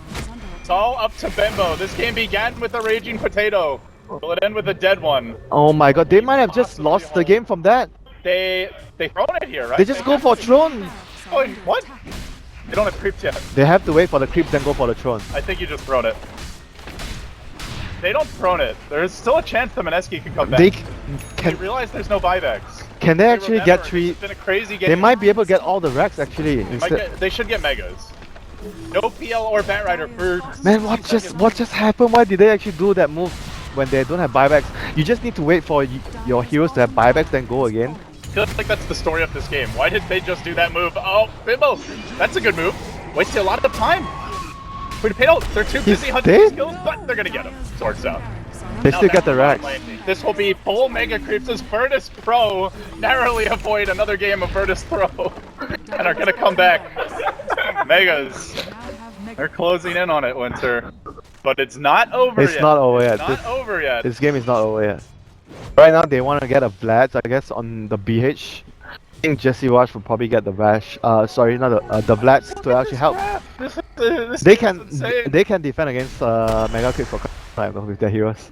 S1: It's all up to Bimbo. This game began with a raging potato. Will it end with a dead one?
S2: Oh my god, they might have just lost the game from that.
S1: They thrown it here, right?
S2: They just go for throne.
S1: Oh, what? They don't have creeps yet.
S2: They have to wait for the creep, then go for the throne.
S1: I think you just thrown it. They don't thrown it. There's still a chance the Mineski can come back. They realize there's no buybacks.
S2: Can they actually get 3?
S1: It's been a crazy game.
S2: They might be able to get all the racks actually.
S1: They should get megas. No PL or Batrider for.
S2: Man, what just happened? Why did they actually do that move when they don't have buybacks? You just need to wait for your heroes to have buybacks, then go again.
S1: I feel like that's the story of this game. Why did they just do that move? Oh, Bimbo! That's a good move. Wasted a lot of time. Wait, they're too busy hunting skills, but they're gonna get him. Swords out.
S2: They still get the racks.
S1: This will be full Mega Creeps as Virtus.Pro narrowly avoid another game of Virtus.Pro and are gonna come back. Megas. They're closing in on it, Winter. But it's not over yet.
S2: It's not over yet.
S1: It's not over yet.
S2: This game is not over yet. Right now they want to get a Vlad, I guess, on the BH. I think Jesse Wash will probably get the Vash. Sorry, not the Vlads to actually help. They can defend against Mega Creep for time with their heroes.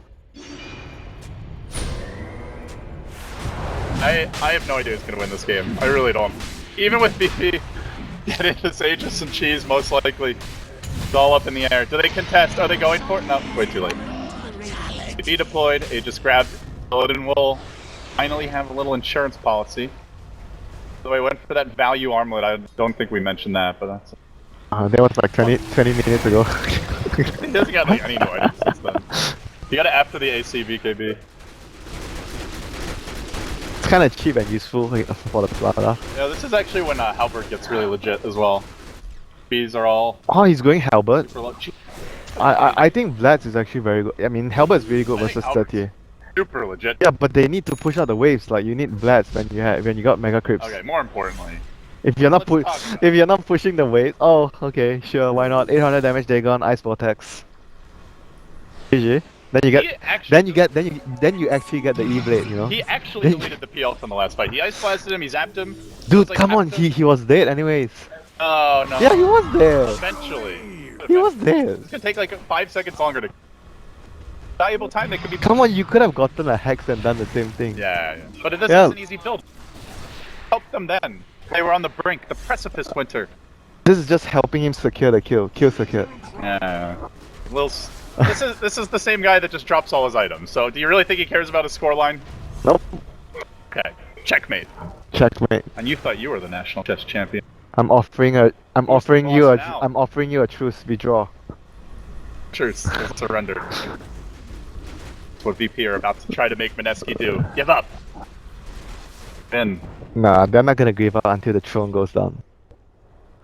S1: I have no idea who's gonna win this game. I really don't. Even with BP, get into Sages and Cheese most likely. It's all up in the air. Do they contest? Are they going for it? No, way too late. BP deployed. It just grabbed. Illidan will finally have a little insurance policy. So I went for that value armlet. I don't think we mentioned that, but that's.
S2: That was like 20 minutes ago.
S1: He doesn't got like any new items since then. You got it after the AC BKB.
S2: It's kind of cheap and useful for the Plata.
S1: Yeah, this is actually when Halbert gets really legit as well. Bees are all.
S2: Oh, he's going Halbert. I think Vlad's is actually very good. I mean, Halbert's really good versus 30.
S1: Super legit.
S2: Yeah, but they need to push out the waves. Like you need Vlad's when you got Mega Creeps.
S1: Okay, more importantly.
S2: If you're not pushing the waves, oh okay, sure, why not? 800 damage Dagon, Ice Vortex. GG. Then you actually get the E-Blade, you know?
S1: He actually deleted the PL from the last fight. He ice blasted him, he zapped him.
S2: Dude, like, come on, he was dead anyways.
S1: Oh no.
S2: Yeah, he was dead.
S1: Eventually.
S2: He was dead.
S1: It's gonna take like 5 seconds longer to valuable time that could be.
S2: Come on, you could have gotten a hex and done the same thing.
S1: Yeah. But this is an easy build. Help them then. They were on the brink, the precipice, Winter.
S2: This is just helping him secure the kill. Kill secure.
S1: Yeah. This is the same guy that just drops all his items. So do you really think he cares about his scoreline?
S2: Nope.
S1: Okay. Checkmate.
S2: Checkmate.
S1: And you thought you were the national chess champion.
S2: I'm offering you
S1: boss now?
S2: I'm offering you a truce. Withdraw.
S1: Truce. Surrender. That's what VP are about to try to make Mineski do. Give up. Then.
S2: Nah, they're not gonna give up until the throne goes down.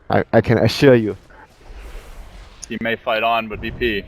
S2: I can assure you.
S1: He may fight on, but VP.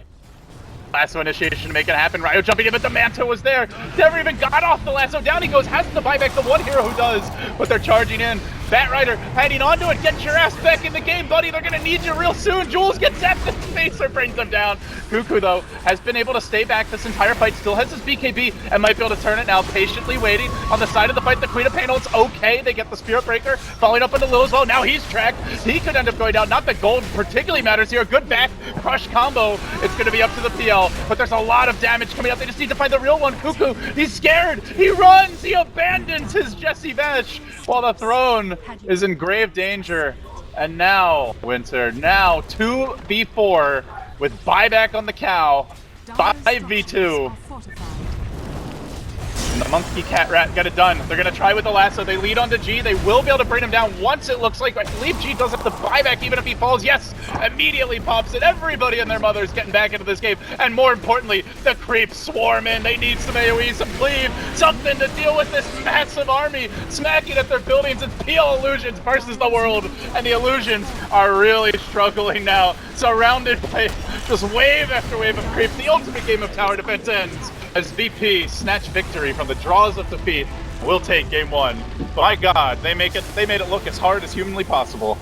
S1: Lasso initiation to make it happen. Ryo jumping in, but the Manta was there. Never even got off the lasso. Down he goes. Has to buy back the one hero who does, but they're charging in. Batrider hanging onto it. Get your ass back in the game, buddy. They're gonna need you real soon. Jules gets at the spacer, brings them down. Cuckoo, though, has been able to stay back this entire fight. Still has his BKB and might be able to turn it now. Patiently waiting on the side of the fight. The Queen of Panel, it's okay. They get the Spirit Breaker. Following up into Lil as well. Now he's tracked. He could end up going down. Not that gold particularly matters here. Good back crush combo. It's gonna be up to the PL, but there's a lot of damage coming up. They just need to find the real one. Cuckoo, he's scared. He runs. He abandons his Jesse Vesh while the throne is in grave danger. And now, Winter, now 2v4 with buyback on the cow. 5v2. And the monkey cat rat got it done. They're gonna try with the lasso. They lead onto G. They will be able to bring him down once it looks like. I believe G does have the buyback even if he falls. Yes, immediately pops it. Everybody and their mother's getting back into this game. And more importantly, the creeps swarm in. They need some AoE, some cleave, something to deal with this massive army smacking at their buildings. It's PL Illusions versus the world. And the Illusions are really struggling now. Surrounded by just wave after wave of creeps. The ultimate game of tower defense ends as VP snatch victory from the draws of defeat. Will take game one. My God, they made it look as hard as humanly possible.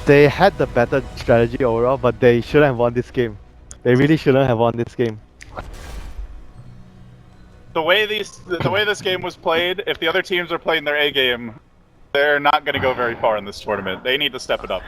S2: They had the better strategy overall, but they shouldn't have won this game. They really shouldn't have won this game.
S1: The way this game was played, if the other teams are playing their A game, they're not going to go very far in this tournament. They need to step it up.